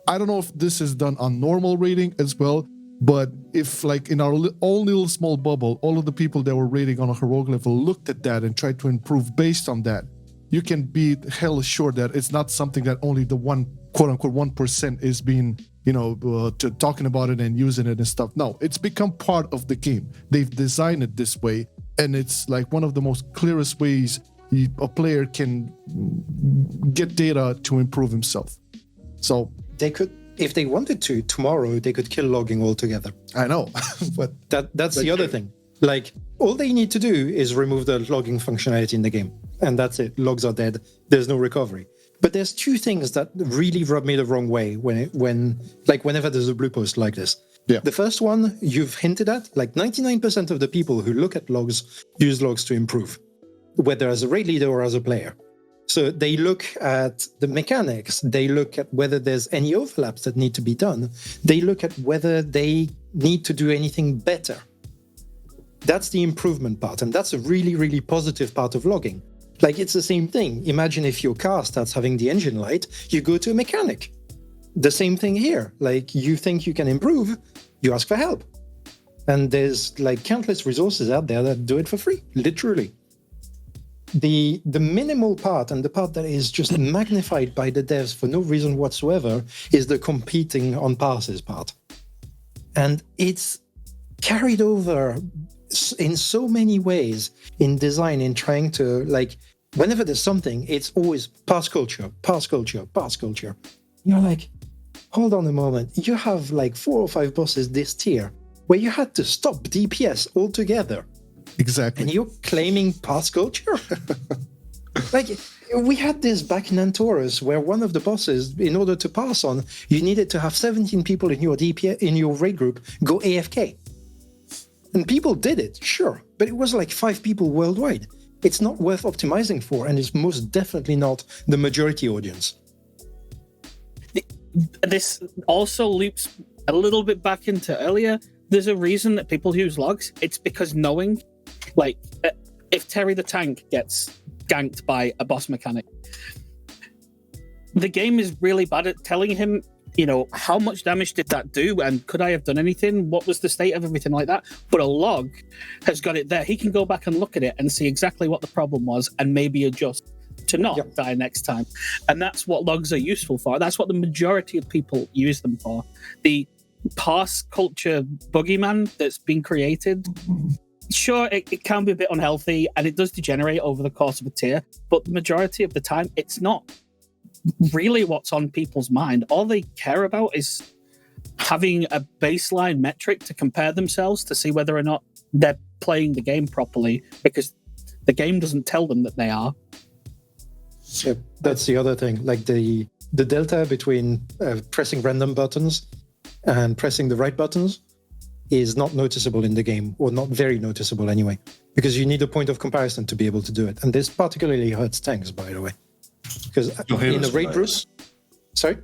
I don't know if this is done on normal rating as well, but if like in our own little small bubble, all of the people that were rating on a heroic level looked at that and tried to improve based on that, you can be hell sure that it's not something that only the one, quote unquote, 1% is being, talking about it and using it and stuff. No, it's become part of the game. They've designed it this way, and it's like one of the most clearest ways a player can get data to improve himself. So they could, if they wanted to, tomorrow they could kill logging altogether. I know, but that's the other thing. Like, all they need to do is remove the logging functionality in the game, and that's it. Logs are dead. There's no recovery. But there's two things that really rub me the wrong way whenever there's a blue post like this. Yeah. The first one you've hinted at, like 99% of the people who look at logs use logs to improve, whether as a raid leader or as a player. So they look at the mechanics, they look at whether there's any overlaps that need to be done, they look at whether they need to do anything better. That's the improvement part, and that's a really, really positive part of logging. Like, it's the same thing. Imagine if your car starts having the engine light, you go to a mechanic. The same thing here. Like, you think you can improve, you ask for help. And there's like countless resources out there that do it for free, literally. The minimal part, and the part that is just magnified by the devs for no reason whatsoever, is the competing on passes part. And it's carried over in so many ways in design, in trying to, like, whenever there's something, it's always pass culture, pass culture, pass culture. You're like, hold on a moment. You have like 4 or 5 bosses this tier where you had to stop DPS altogether. Exactly. And you're claiming pass culture? Like, we had this back in Antorus where one of the bosses, in order to pass on, you needed to have 17 people in your DPS, in your raid group, go AFK. And people did it, sure, but it was like 5 people worldwide. It's not worth optimizing for, and it's most definitely not the majority audience. This also loops a little bit back into earlier. There's a reason that people use logs. It's because knowing, like, if Terry the Tank gets ganked by a boss mechanic, the game is really bad at telling him how much damage did that do? And could I have done anything? What was the state of everything like that? But a log has got it there. He can go back and look at it and see exactly what the problem was and maybe adjust to not die next time. And that's what logs are useful for. That's what the majority of people use them for. The parse culture boogeyman that's been created, sure, it can be a bit unhealthy and it does degenerate over the course of a tier, but the majority of the time, it's not really what's on people's mind. All they care about is having a baseline metric to compare themselves to see whether or not they're playing the game properly, because the game doesn't tell them that they are. Yeah, that's the other thing. Like the delta between pressing random buttons and pressing the right buttons is not noticeable in the game, or not very noticeable anyway, because you need a point of comparison to be able to do it. And this particularly hurts tanks, by the way. Because in a raid group, sorry,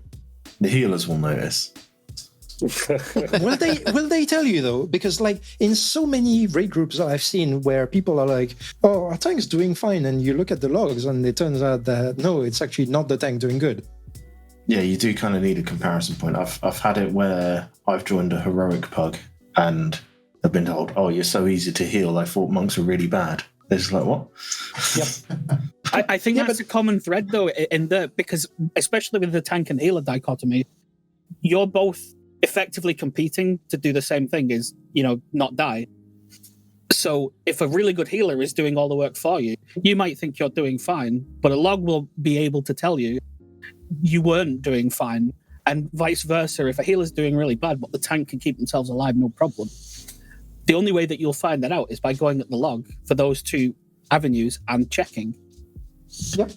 the healers will notice. will they tell you though? Because like in so many raid groups that I've seen where people are like, "Oh, our tank's doing fine," and you look at the logs and it turns out that no, it's actually not the tank doing good. Yeah, you do kind of need a comparison point. I've had it where I've joined a heroic pug and I've been told, "Oh, you're so easy to heal. I thought monks were really bad." They're just like, "What?" Yep. I think that's a common thread though, because especially with the tank and healer dichotomy, you're both effectively competing to do the same thing, is not die. So if a really good healer is doing all the work for you, you might think you're doing fine, but a log will be able to tell you you weren't doing fine, and vice versa. If a healer's doing really bad but the tank can keep themselves alive, no problem. The only way that you'll find that out is by going at the log for those two avenues and checking. Yep.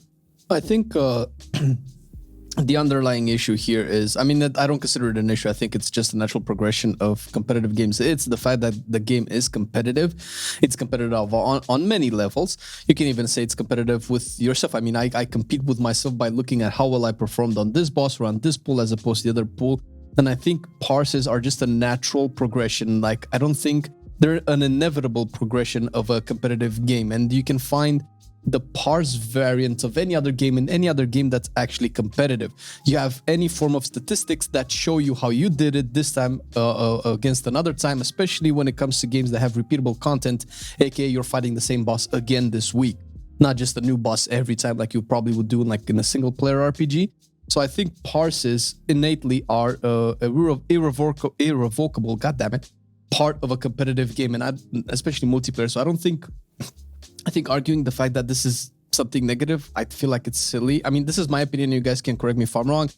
I think the underlying issue here is, I don't consider it an issue. I think it's just a natural progression of competitive games. It's the fact that the game is competitive. It's competitive on many levels. You can even say it's competitive with yourself. I compete with myself by looking at how well I performed on this boss or on this pool as opposed to the other pool. And I think parses are just a natural progression. Like, I don't think they're an inevitable progression of a competitive game. And you can find the parse variant of any other game in any other game that's actually competitive. You have any form of statistics that show you how you did it this time against another time, especially when it comes to games that have repeatable content, aka you're fighting the same boss again this week, not just a new boss every time like you probably would do in a single player RPG. So I think parses innately are irrevocable, goddammit, part of a competitive game, and especially multiplayer. So I think arguing the fact that this is something negative, I feel like it's silly. This is my opinion. You guys can correct me if I'm wrong.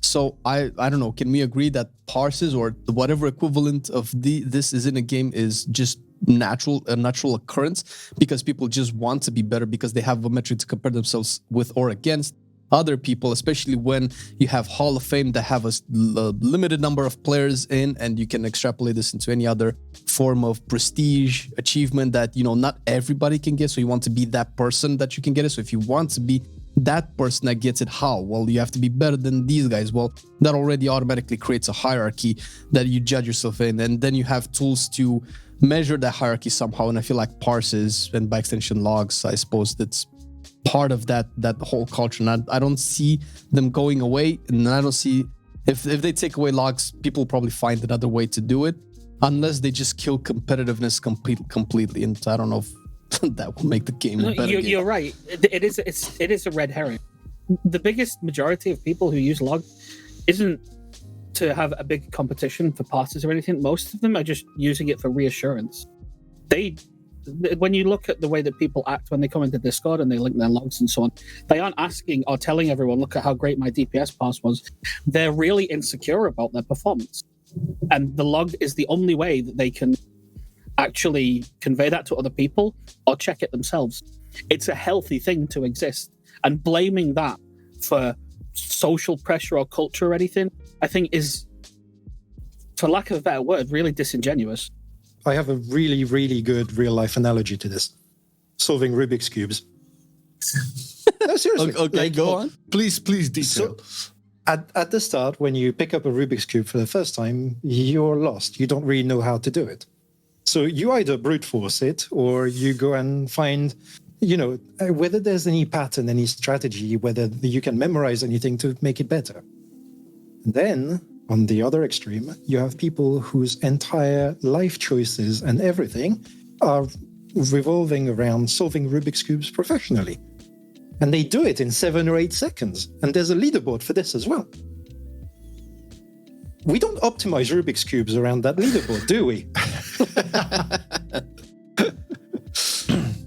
So I don't know. Can we agree that parses or whatever equivalent of this is in a game is just a natural occurrence because people just want to be better because they have a metric to compare themselves with or against other people, especially when you have Hall of Fame that have a limited number of players in, and you can extrapolate this into any other form of prestige achievement that not everybody can get. So you want to be that person that you can get it. So if you want to be that person that gets it, how? Well, you have to be better than these guys. Well, that already automatically creates a hierarchy that you judge yourself in, and then you have tools to measure that hierarchy somehow. And I feel like parses and by extension logs, I suppose that's part of that whole culture. And I don't see them going away, and I don't see if they take away logs, people probably find another way to do it, unless they just kill competitiveness completely. And I don't know if that will make the game a better game. You're right. It is a red herring. The biggest majority of people who use log isn't to have a big competition for passes or anything. Most of them are just using it for reassurance. When you look at the way that people act when they come into Discord and they link their logs and so on, they aren't asking or telling everyone, look at how great my DPS pass was. They're really insecure about their performance. And the log is the only way that they can actually convey that to other people or check it themselves. It's a healthy thing to exist. And blaming that for social pressure or culture or anything, I think is, for lack of a better word, really disingenuous. I have a really, really good real-life analogy to this. Solving Rubik's Cubes. No, seriously. Okay, go on. Please detail. So, at the start, when you pick up a Rubik's Cube for the first time, you're lost. You don't really know how to do it. So you either brute force it, or you go and find, whether there's any pattern, any strategy, whether you can memorize anything to make it better. Then, on the other extreme, you have people whose entire life choices and everything are revolving around solving Rubik's Cubes professionally. And they do it in 7 or 8 seconds. And there's a leaderboard for this as well. We don't optimize Rubik's Cubes around that leaderboard, do we?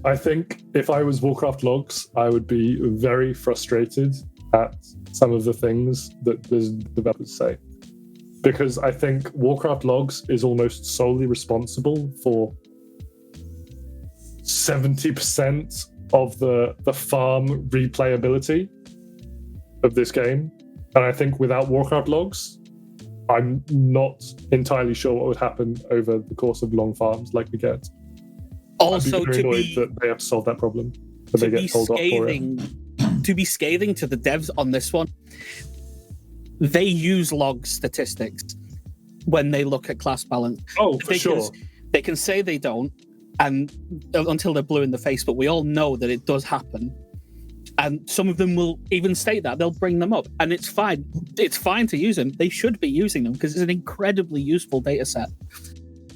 I think if I was Warcraft Logs, I would be very frustrated at some of the things that the developers say. Because I think Warcraft Logs is almost solely responsible for 70% of the farm replayability of this game. And I think without Warcraft Logs, I'm not entirely sure what would happen over the course of long farms like we get. Also, I'd be very annoyed that they have to solve that problem, but they get told off for it. To be scathing to the devs on this one, they use log statistics when they look at class balance. Oh, for sure. They can say they don't, and until they're blue in the face, but we all know that it does happen. And some of them will even state that. They'll bring them up, and it's fine. It's fine to use them. They should be using them because it's an incredibly useful data set.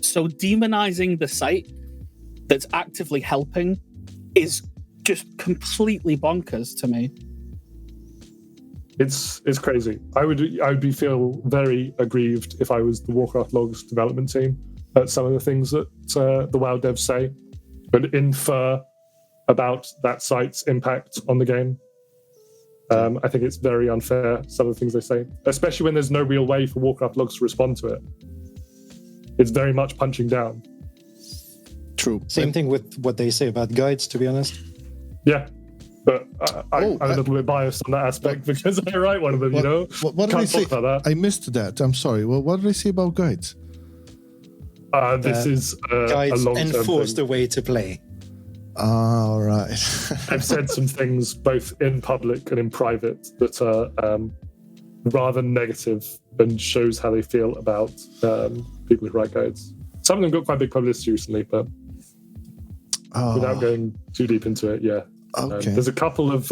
So demonizing the site that's actively helping is just completely bonkers to me. It's crazy. I would feel very aggrieved if I was the Warcraft Logs development team at some of the things that the WoW devs say and infer about that site's impact on the game. I think it's very unfair, some of the things they say, especially when there's no real way for Warcraft Logs to respond to it. It's very much punching down. True. Same thing with what they say about guides, to be honest. Yeah, but I'm a little bit biased on that aspect because I write one of them, you know? What did I say? About that. I missed that. I'm sorry. Well, what did I say about guides? This is a Guides long-term enforce thing. the way to play. All right. I've said some things both in public and in private that are rather negative and shows how they feel about people who write guides. Some of them got quite big publicity recently, but without going too deep into it, yeah. Okay. There's a couple of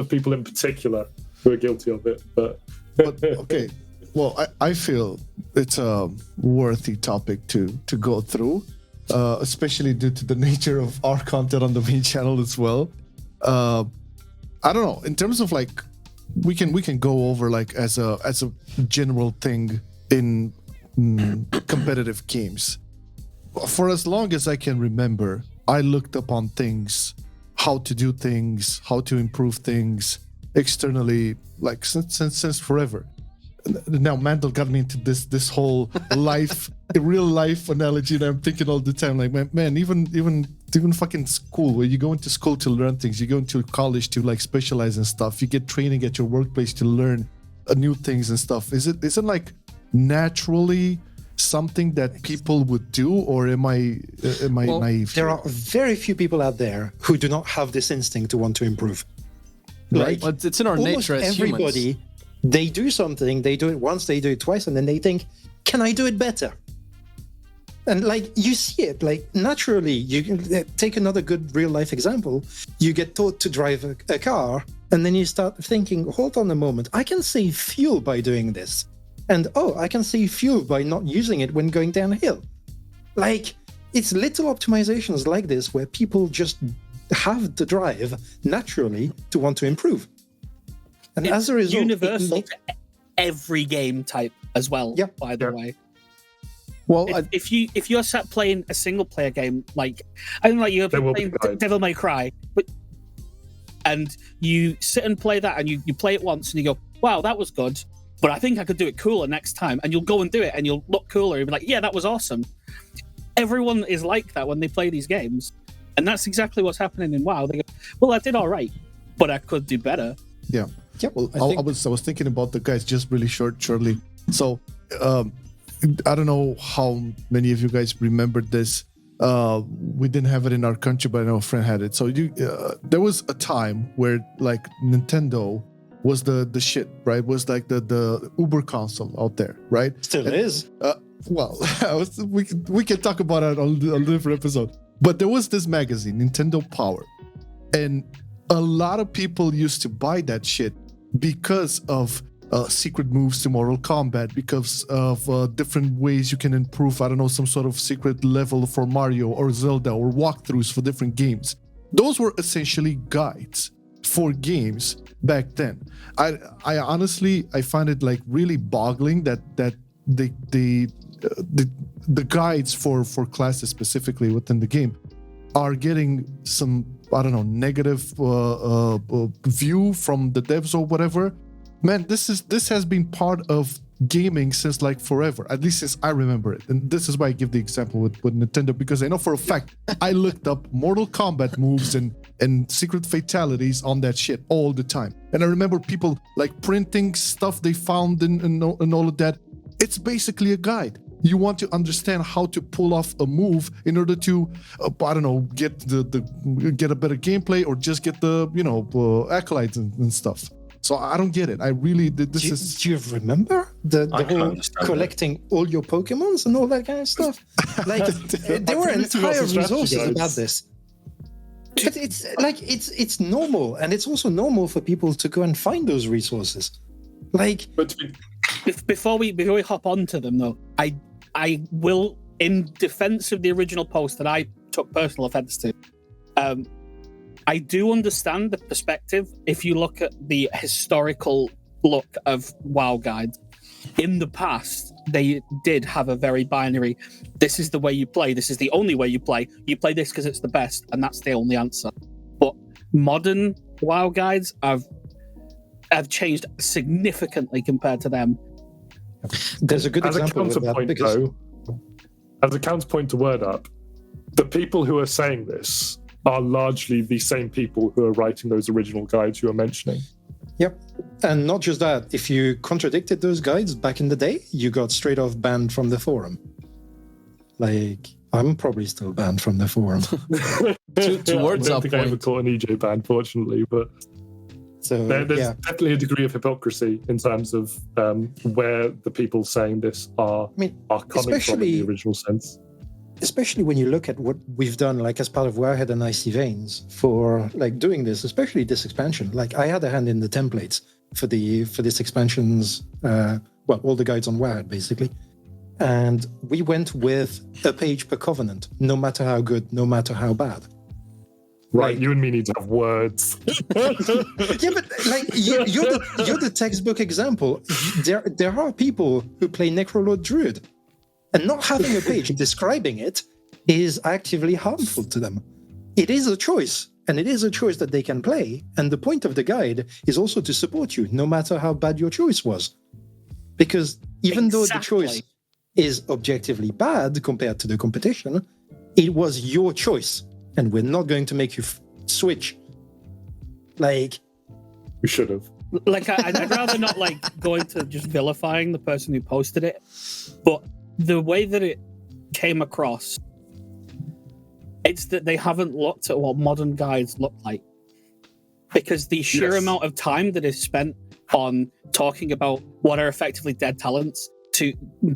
people in particular who are guilty of it, but okay. Well, I feel it's a worthy topic to go through, especially due to the nature of our content on the main channel as well. I don't know. In terms of like, we can go over like as a general thing in competitive games. For as long as I can remember, I looked up on things, how to do things, how to improve things externally, like since forever. Now Mandl got me into this whole life, real life analogy, and I'm thinking all the time, like, man, even fucking school, where you go into school to learn things, you go into college to like specialize in stuff, you get training at your workplace to learn new things and stuff. Is it like naturally something that people would do, or am I naive? There are very few people out there who do not have this instinct to want to improve. Right? But it's in our nature as everybody, humans. They do something, they do it once, they do it twice, and then they think, can I do it better? And like, you see it, like naturally, you can take another good real life example. You get taught to drive a car, and then you start thinking, hold on a moment, I can save fuel by doing this. And I can save fuel by not using it when going downhill. Like, it's little optimizations like this where people just have the drive naturally to want to improve. And it's as a result, universal to every game type as well. Yeah. By the way, Well, if you're sat playing a single player game, like I don't know, like you're playing Devil May Cry, and you sit and play that, and you play it once, and you go, "Wow, that was good," but I think I could do it cooler next time, and you'll go and do it, and you'll look cooler, and be like, "Yeah, that was awesome." Everyone is like that when they play these games, and that's exactly what's happening in WoW. They go, "Well, I did all right, but I could do better." Yeah. Yep. Well, I was thinking about the guys just really shortly. So, I don't know how many of you guys remembered this. We didn't have it in our country, but I know a friend had it. So there was a time where like Nintendo was the shit, right? Was like the Uber console out there, right? Still is. Well, we can talk about it on a different episode. But there was this magazine, Nintendo Power, and a lot of people used to buy that shit because of secret moves to Mortal Kombat, because of different ways you can improve, I don't know, some sort of secret level for Mario or Zelda, or walkthroughs for different games. Those were essentially guides for games back then. I honestly, I find it like really boggling that the guides for classes specifically within the game are getting some, I don't know, negative view from the devs or whatever. Man, this has been part of gaming since like forever, at least since I remember it. And this is why I give the example with Nintendo, because I know for a fact I looked up Mortal Kombat moves and secret fatalities on that shit all the time. And I remember people like printing stuff they found and all of that. It's basically a guide. You want to understand how to pull off a move in order to, I don't know, get get a better gameplay, or just get the accolades and stuff. So I don't get it. I really do you remember the whole collecting all your Pokemons and all that kind of stuff? Like there were entire resources about this. But it's like it's normal, and it's also normal for people to go and find those resources. Like, but before we hop on to them though, I will, in defense of the original post that I took personal offense to, I do understand the perspective. If you look at the historical look of WoW guides, in the past, they did have a very binary, this is the way you play, this is the only way you play this because it's the best, and that's the only answer. But modern WoW guides have changed significantly compared to them. There's a good example of that, because... as a counterpoint to Wordup, the people who are saying this are largely the same people who are writing those original guides you are mentioning. Yep. And not just that, if you contradicted those guides back in the day, you got straight off banned from the forum. Like, I'm probably still banned from the forum. Towards I don't think I ever caught an EJ ban, fortunately, but so there's definitely a degree of hypocrisy in terms of where the people saying this are coming from in the original sense. Especially when you look at what we've done, like as part of Warhead and Icy Veins, for like doing this, especially this expansion. Like I had a hand in the templates for this expansion's, all the guides on Warhead basically, and we went with a page per covenant, no matter how good, no matter how bad. Right, you and me need to have words. Yeah, but like you're the textbook example. There are people who play Necrolord Druid, and not having a page describing it is actively harmful to them. It is a choice, and it is a choice that they can play. And the point of the guide is also to support you, no matter how bad your choice was. Because even though the choice is objectively bad compared to the competition, it was your choice. And we're not going to make you switch. Like, we should have. Like, I'd rather not go into just vilifying the person who posted it, but the way that it came across, it's that they haven't looked at what modern guides look like, because the sheer amount of time that is spent on talking about what are effectively dead talents to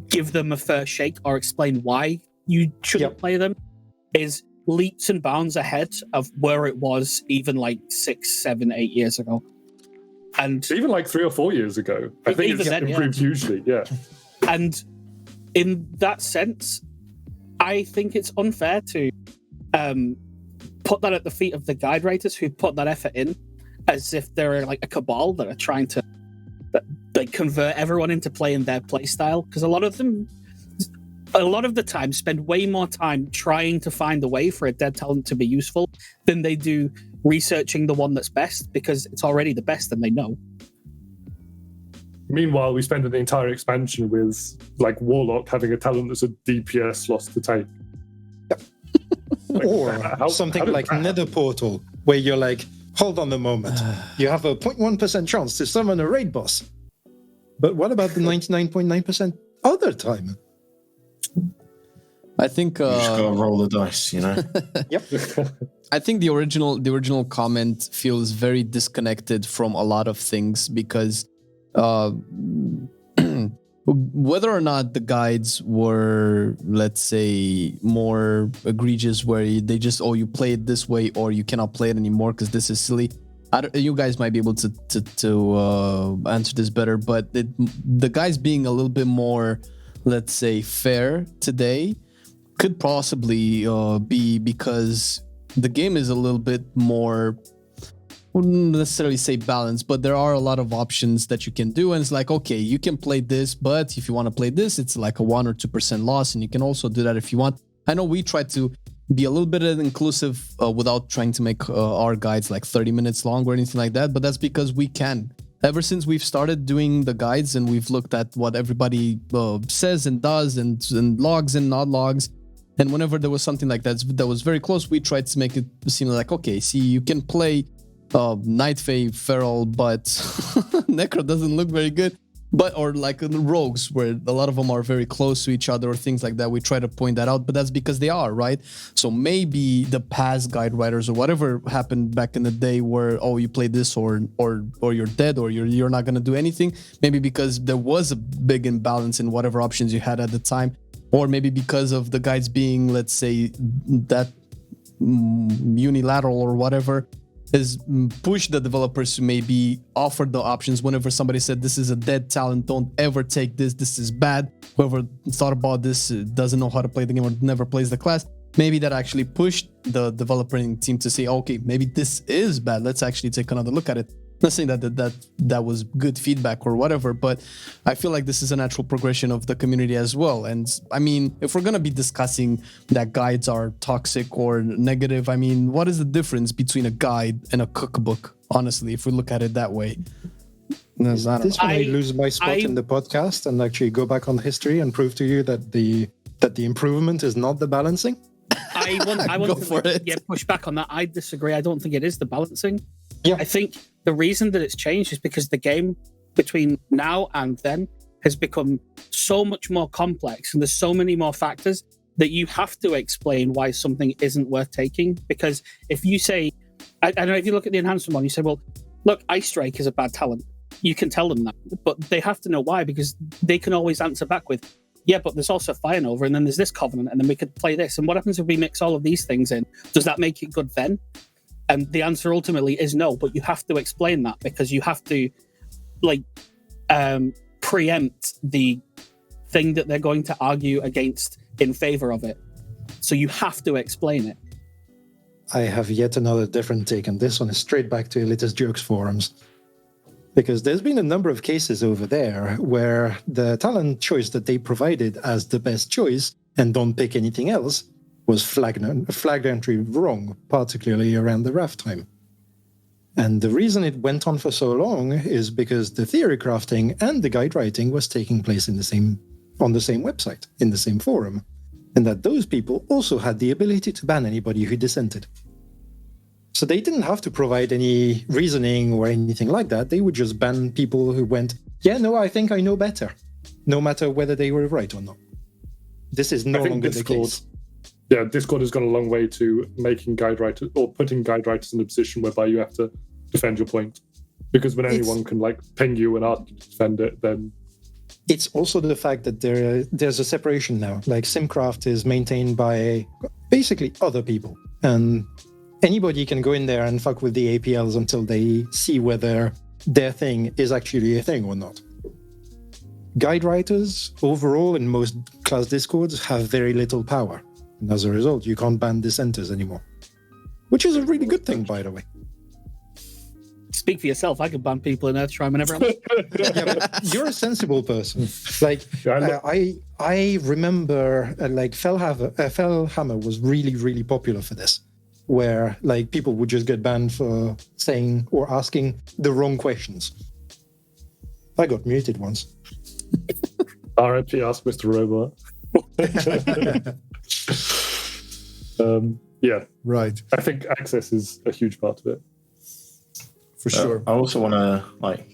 give them a fair shake or explain why you shouldn't play them is leaps and bounds ahead of where it was even 6, 7, 8 years ago. And even 3 or 4 years ago. I think it's improved hugely, And in that sense, I think it's unfair to put that at the feet of the guide writers who put that effort in, as if they're a cabal that are trying to convert everyone into playing their play style. Because a lot of the time spend way more time trying to find a way for a dead talent to be useful than they do researching the one that's best, because it's already the best and they know. Meanwhile, we spend an entire expansion with Warlock having a talent that's a DPS loss to take. Or something like Nether Portal, where you're hold on a moment. You have a 0.1% chance to summon a raid boss. But what about the 99.9% other time? I think you just gotta roll the dice, Yep. I think the original comment feels very disconnected from a lot of things, because whether or not the guides were, let's say, more egregious, where they just, you play it this way or you cannot play it anymore because this is silly. you guys might be able to answer this better, but the guys being a little bit more, let's say, fair today could possibly be because the game is a little bit more, wouldn't necessarily say balanced, but there are a lot of options that you can do, and it's like, okay, you can play this, but if you want to play this, it's like a 1 or 2% loss, and you can also do that if you want. I know we try to be a little bit inclusive without trying to make our guides like 30 minutes long or anything like that, but that's because we can. Ever since we've started doing the guides and we've looked at what everybody says and does and logs and not logs, and whenever there was something like that was very close, we tried to make it seem like, okay, see, you can play Night Fae Feral, but Necro doesn't look very good. But, or like rogues, where a lot of them are very close to each other or things like that. We try to point that out, but that's because they are, right? So maybe the past guide writers or whatever happened back in the day where, oh, you play this or you're dead or you're not going to do anything. Maybe because there was a big imbalance in whatever options you had at the time. Or maybe because of the guides being, let's say, that unilateral or whatever, is push the developers to maybe offer the options whenever somebody said this is a dead talent, don't ever take this is bad. Whoever thought about this doesn't know how to play the game or never plays the class. Maybe that actually pushed the developing team to say, okay, maybe this is bad, let's actually take another look at it. Not saying that was good feedback or whatever, but I feel like this is a natural progression of the community as well. And I mean, if we're going to be discussing that guides are toxic or negative, I mean, what is the difference between a guide and a cookbook, honestly, if we look at it that way? This when I lose my spot in the podcast and actually go back on history and prove to you that the improvement is not the balancing. I want to push back on that. I disagree. I don't think it is the balancing. Yeah. I think the reason that it's changed is because the game between now and then has become so much more complex and there's so many more factors that you have to explain why something isn't worth taking. Because if you say, I don't know, if you look at the enhancement one, you say, well, look, Ice Strike is a bad talent. You can tell them that, but they have to know why, because they can always answer back with, yeah, but there's also Fire Nova, and then there's this Covenant, and then we could play this. And what happens if we mix all of these things in? Does that make it good then? And the answer ultimately is no, but you have to explain that because you have to preempt the thing that they're going to argue against in favor of it. So you have to explain it. I have yet another different take, and this one is straight back to Elitist Jokes forums. Because there's been a number of cases over there where the talent choice that they provided as the best choice and don't pick anything else was flagrantly wrong, particularly around the Wrath time. And the reason it went on for so long is because the theory crafting and the guide writing was taking place on the same website, in the same forum, and that those people also had the ability to ban anybody who dissented. So they didn't have to provide any reasoning or anything like that. They would just ban people who went, yeah, no, I think I know better, no matter whether they were right or not. This is no longer the case. Yeah, Discord has gone a long way to making guide writers or putting guide writers in a position whereby you have to defend your point. Because when anyone can ping you and ask you to defend it, then... It's also the fact that there's a separation now. Like Simcraft is maintained by basically other people. And anybody can go in there and fuck with the APLs until they see whether their thing is actually a thing or not. Guide writers, overall, in most class discords, have very little power. And as a result, you can't ban dissenters anymore. Which is a really good thing, by the way. Speak for yourself. I can ban people in Earthshrine whenever I want. Yeah, but you're a sensible person. I remember Fellhammer was really, really popular for this. Where people would just get banned for saying or asking the wrong questions. I got muted once. RIP, ask Mr. Robot. Yeah. Right. I think access is a huge part of it. For sure. I also want to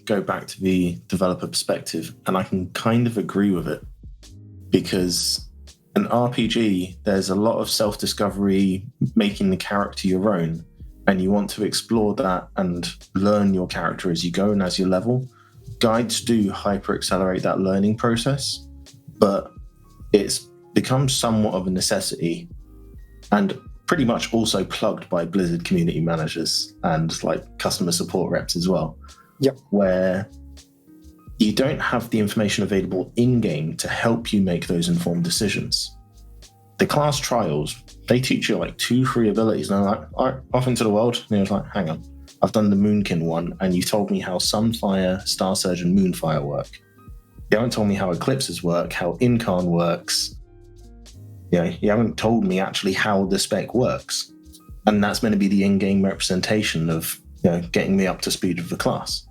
go back to the developer perspective, and I can kind of agree with it because an RPG, there's a lot of self-discovery, making the character your own, and you want to explore that and learn your character as you go and as you level. Guides do hyper-accelerate that learning process, but it's become somewhat of a necessity. And pretty much also plugged by Blizzard community managers and like customer support reps as well. Yep. Where you don't have the information available in-game to help you make those informed decisions. The class trials, they teach you like 2-3 abilities, and I'm like, all right, off into the world. And you're like, hang on, I've done the Moonkin one, and you told me how Sunfire, Star Surge, and Moonfire work. You haven't told me how Eclipses work, how Incarn works. You haven't told me actually how the spec works. And that's meant to be the in-game representation of getting me up to speed with the class.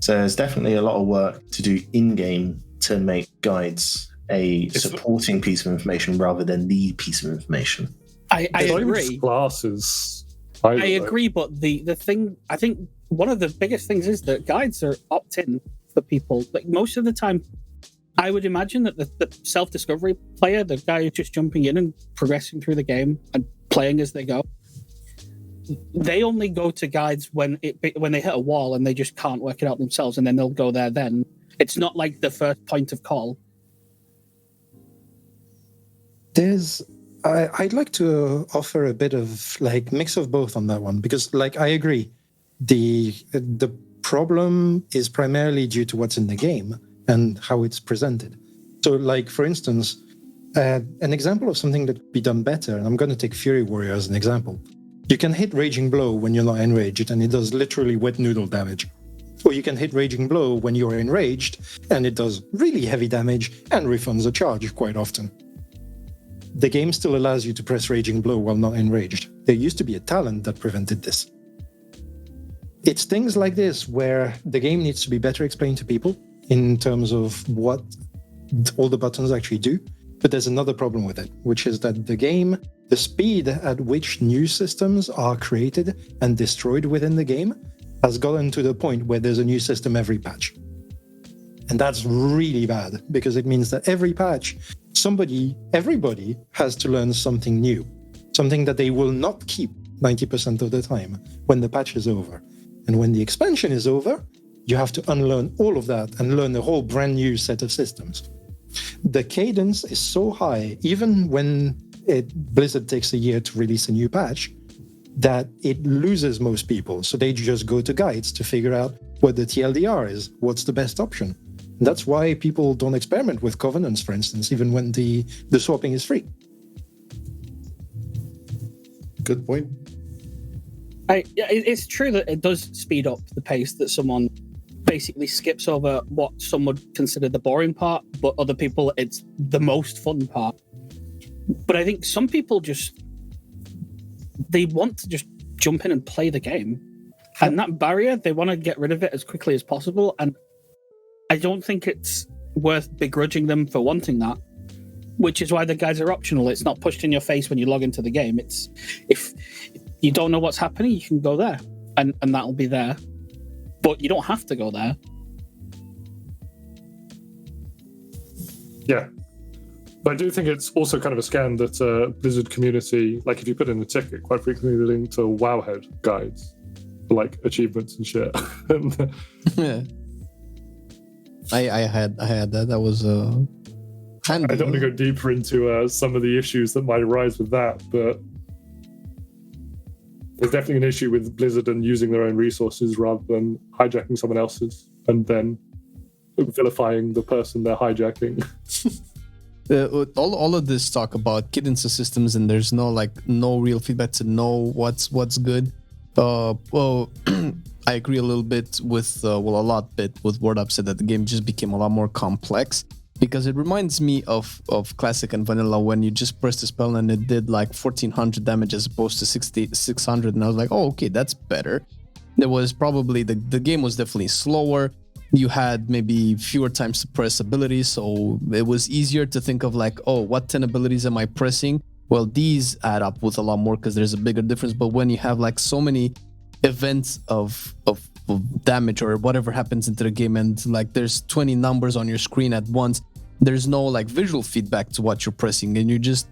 So there's definitely a lot of work to do in-game to make guides a supporting piece of information rather than the piece of information. I agree. Classes. I agree, but the thing, I think one of the biggest things is that guides are opt-in for people. Like most of the time, I would imagine that the self-discovery player, the guy who's just jumping in and progressing through the game and playing as they go, they only go to guides when they hit a wall and they just can't work it out themselves, and then they'll go there then. It's not like the first point of call. I'd like to offer a bit of like mix of both on that one, because like I agree, the problem is primarily due to what's in the game and how it's presented. So like for instance, an example of something that could be done better, and I'm going to take Fury Warrior as an example. You can hit Raging Blow when you're not enraged, and it does literally wet noodle damage. Or you can hit Raging Blow when you're enraged, and it does really heavy damage and refunds a charge quite often. The game still allows you to press Raging Blow while not enraged. There used to be a talent that prevented this. It's things like this where the game needs to be better explained to people in terms of what all the buttons actually do. But there's another problem with it, which is that the game, the speed at which new systems are created and destroyed within the game has gotten to the point where there's a new system every patch. And that's really bad, because it means that every patch, everybody has to learn something new, something that they will not keep 90% of the time when the patch is over. And when the expansion is over, you have to unlearn all of that and learn a whole brand new set of systems. The cadence is so high, even when Blizzard takes a year to release a new patch, that it loses most people. So they just go to guides to figure out what the TLDR is, what's the best option. And that's why people don't experiment with covenants, for instance, even when the swapping is free. Good point. It's true that it does speed up the pace, that someone basically skips over what some would consider the boring part, but other people, it's the most fun part. But I think some people they want to just jump in and play the game. And that barrier, they want to get rid of it as quickly as possible. And I don't think it's worth begrudging them for wanting that, which is why the guides are optional. It's not pushed in your face when you log into the game. It's if you don't know what's happening, you can go there and that'll be there. But you don't have to go there. Yeah. But I do think it's also kind of a scam that Blizzard community, like if you put in a ticket, quite frequently they link to Wowhead guides for like achievements and shit. Yeah. I had that. That was handy. I don't want to go deeper into some of the issues that might arise with that, but there's definitely an issue with Blizzard and using their own resources rather than hijacking someone else's and then vilifying the person they're hijacking. All of this talk about Cadence of Systems, and there's no real feedback to know what's good. Well, I agree a little bit with a lot with Wordup said that the game just became a lot more complex, because it reminds me of classic and vanilla when you just pressed a spell and it did like 1400 damage as opposed to 600, and I was like, oh, okay, that's better. There was probably the game was definitely slower. You had maybe fewer times to press abilities, so it was easier to think of like, oh, what 10 abilities am I pressing? Well, these add up with a lot more because there's a bigger difference. But when you have like so many events of damage or whatever happens into the game, and like there's 20 numbers on your screen at once, there's no like visual feedback to what you're pressing, and you just,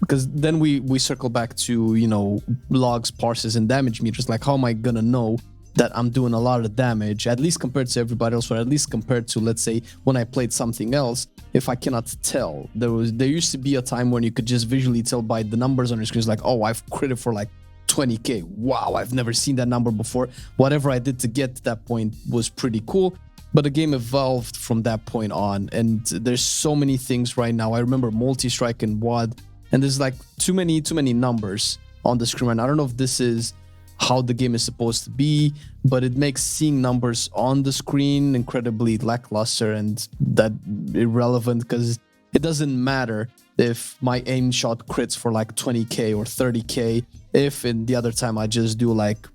because then we circle back to logs, parses, and damage meters. Like, how am I gonna know that I'm doing a lot of damage, at least compared to everybody else, or at least compared to, let's say, when I played something else, if I cannot tell. There used to be a time when you could just visually tell by the numbers on your screen, like, oh, I've critted for like 20k. Wow, I've never seen that number before. Whatever I did to get to that point was pretty cool. But the game evolved from that point on, and there's so many things right now. I remember multi-strike and WOD, and there's like too many numbers on the screen. And I don't know if this is how the game is supposed to be, but it makes seeing numbers on the screen incredibly lackluster and that irrelevant, because it doesn't matter if my aim shot crits for like 20k or 30k if in the other time I just do like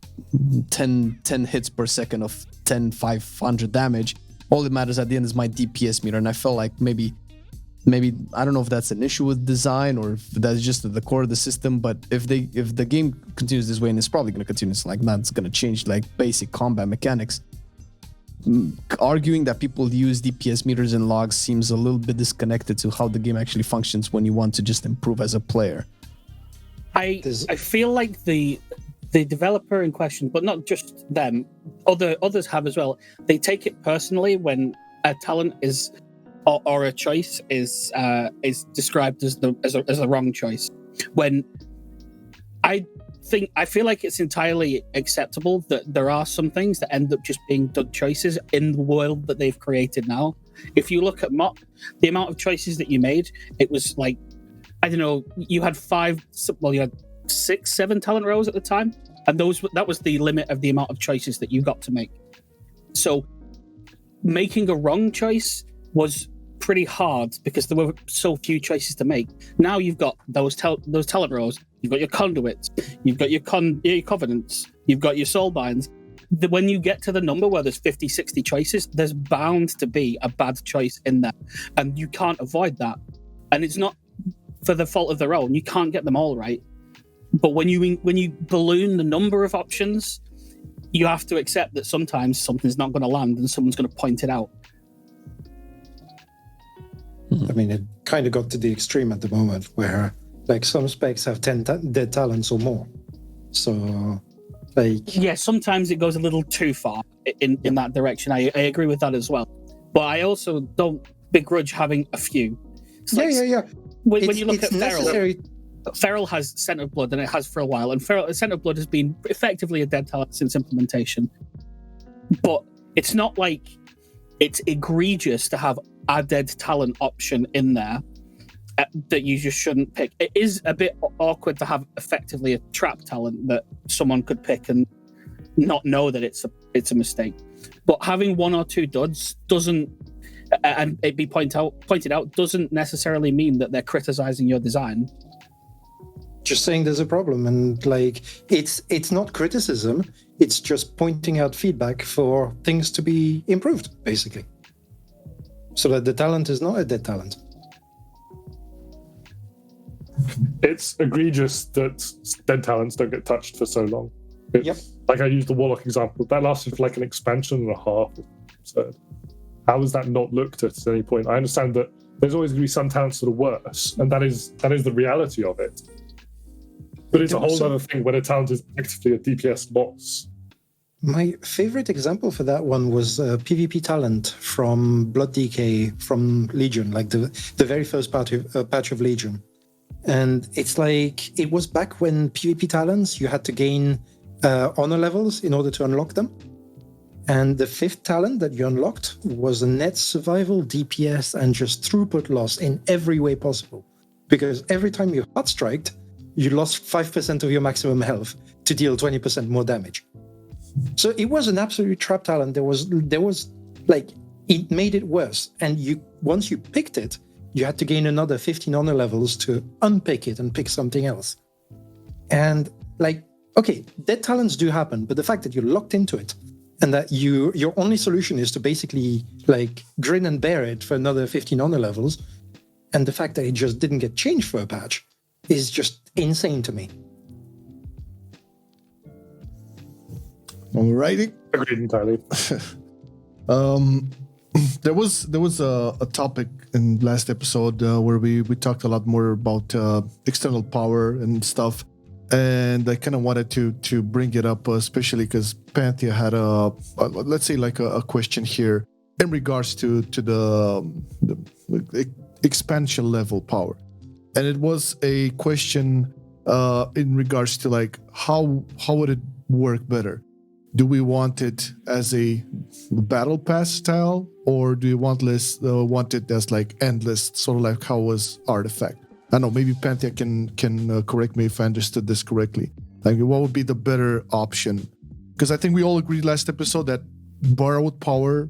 10 hits per second of 500 damage. All that matters at the end is my DPS meter, and I felt like maybe I don't know if that's an issue with design or if that's just at the core of the system, but if the game continues this way, and it's probably going to continue, it's like that's going to change like basic combat mechanics. Arguing that people use DPS meters and logs seems a little bit disconnected to how the game actually functions when you want to just improve as a player. I feel like the developer in question, but not just them, others have as well. They take it personally when a talent is or a choice is described as a wrong choice. When I feel like it's entirely acceptable that there are some things that end up just being dud choices in the world that they've created now. If you look at MOP, the amount of choices that you made, it was like, I don't know, you had 6, 7 talent rows at the time, and that was the limit of the amount of choices that you got to make. So making a wrong choice was pretty hard because there were so few choices to make. Now you've got those talent rows, you've got your conduits, you've got your covenants, you've got your soulbinds. When you get to the number where there's 50, 60 choices, there's bound to be a bad choice in there, and you can't avoid that. And it's not for the fault of their own. You can't get them all right. But when you balloon the number of options, you have to accept that sometimes something's not going to land and someone's going to point it out. I mean, it kind of got to the extreme at the moment where, like, some specs have 10 dead talents or more. So, like... Yeah, sometimes it goes a little too far in that direction. I agree with that as well. But I also don't begrudge having a few. Yeah. When you look at Feral has Scent of Blood, and it has for a while. And Scent of Blood has been effectively a dead talent since implementation. But it's not like it's egregious to have a dead talent option in there that you just shouldn't pick. It is a bit awkward to have effectively a trap talent that someone could pick and not know that it's a mistake. But having 1 or 2 duds doesn't, and it be pointed out, doesn't necessarily mean that they're criticizing your design. Just saying there's a problem, and like it's not criticism, it's just pointing out feedback for things to be improved, basically. So that the talent is not a dead talent. It's egregious that dead talents don't get touched for so long. Like I used the Warlock example. That lasted for like an expansion and a half. So how is that not looked at any point? I understand that there's always going to be some talents that are worse, and that is the reality of it. But it's a whole other thing when a talent is actively a DPS loss. My favorite example for that one was a PvP talent from Blood Decay from Legion, like the very first patch of Legion. And it's like, it was back when PvP talents, you had to gain honor levels in order to unlock them. And the 5th talent that you unlocked was a net survival, DPS, and just throughput loss in every way possible. Because every time you hard striked, you lost 5% of your maximum health to deal 20% more damage. So it was an absolute trap talent. There was like, it made it worse. And once you picked it, you had to gain another 15 honor levels to unpick it and pick something else. And like, okay, dead talents do happen, but the fact that you're locked into it and that your only solution is to basically like grin and bear it for another 15 honor levels, and the fact that it just didn't get changed for a patch is just insane to me. Alrighty. Agreed entirely. There was a topic in last episode where we talked a lot more about external power and stuff. and I kind of wanted to bring it up, especially because Panthea had let's say like a question here in regards to the expansion level power, and it was a question in regards to like how would it work better? Do we want it as a battle pass style, or do you want it as like endless, sort of like how was Artifact? I don't know, maybe Panthea can correct me if I understood this correctly. Like, what would be the better option? Because I think we all agreed last episode that borrowed power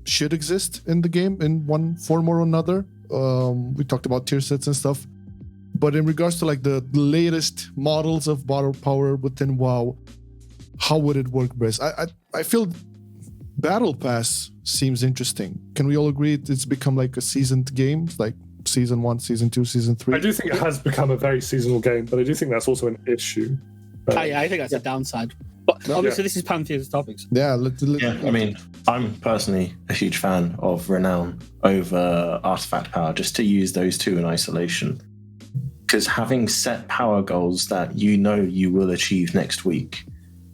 should exist in the game in one form or another. We talked about tier sets and stuff. But in regards to like the latest models of borrowed power within WoW, how would it work best? I feel Battle Pass seems interesting. Can we all agree it's become like a seasoned game? Like Season 1, Season 2, Season 3? I do think it has become a very seasonal game, but I do think that's also an issue. I think that's a downside. But obviously, this is Panthea's topics. Yeah, I mean, I'm personally a huge fan of Renown over Artifact Power, just to use those two in isolation. Because having set power goals that you know you will achieve next week,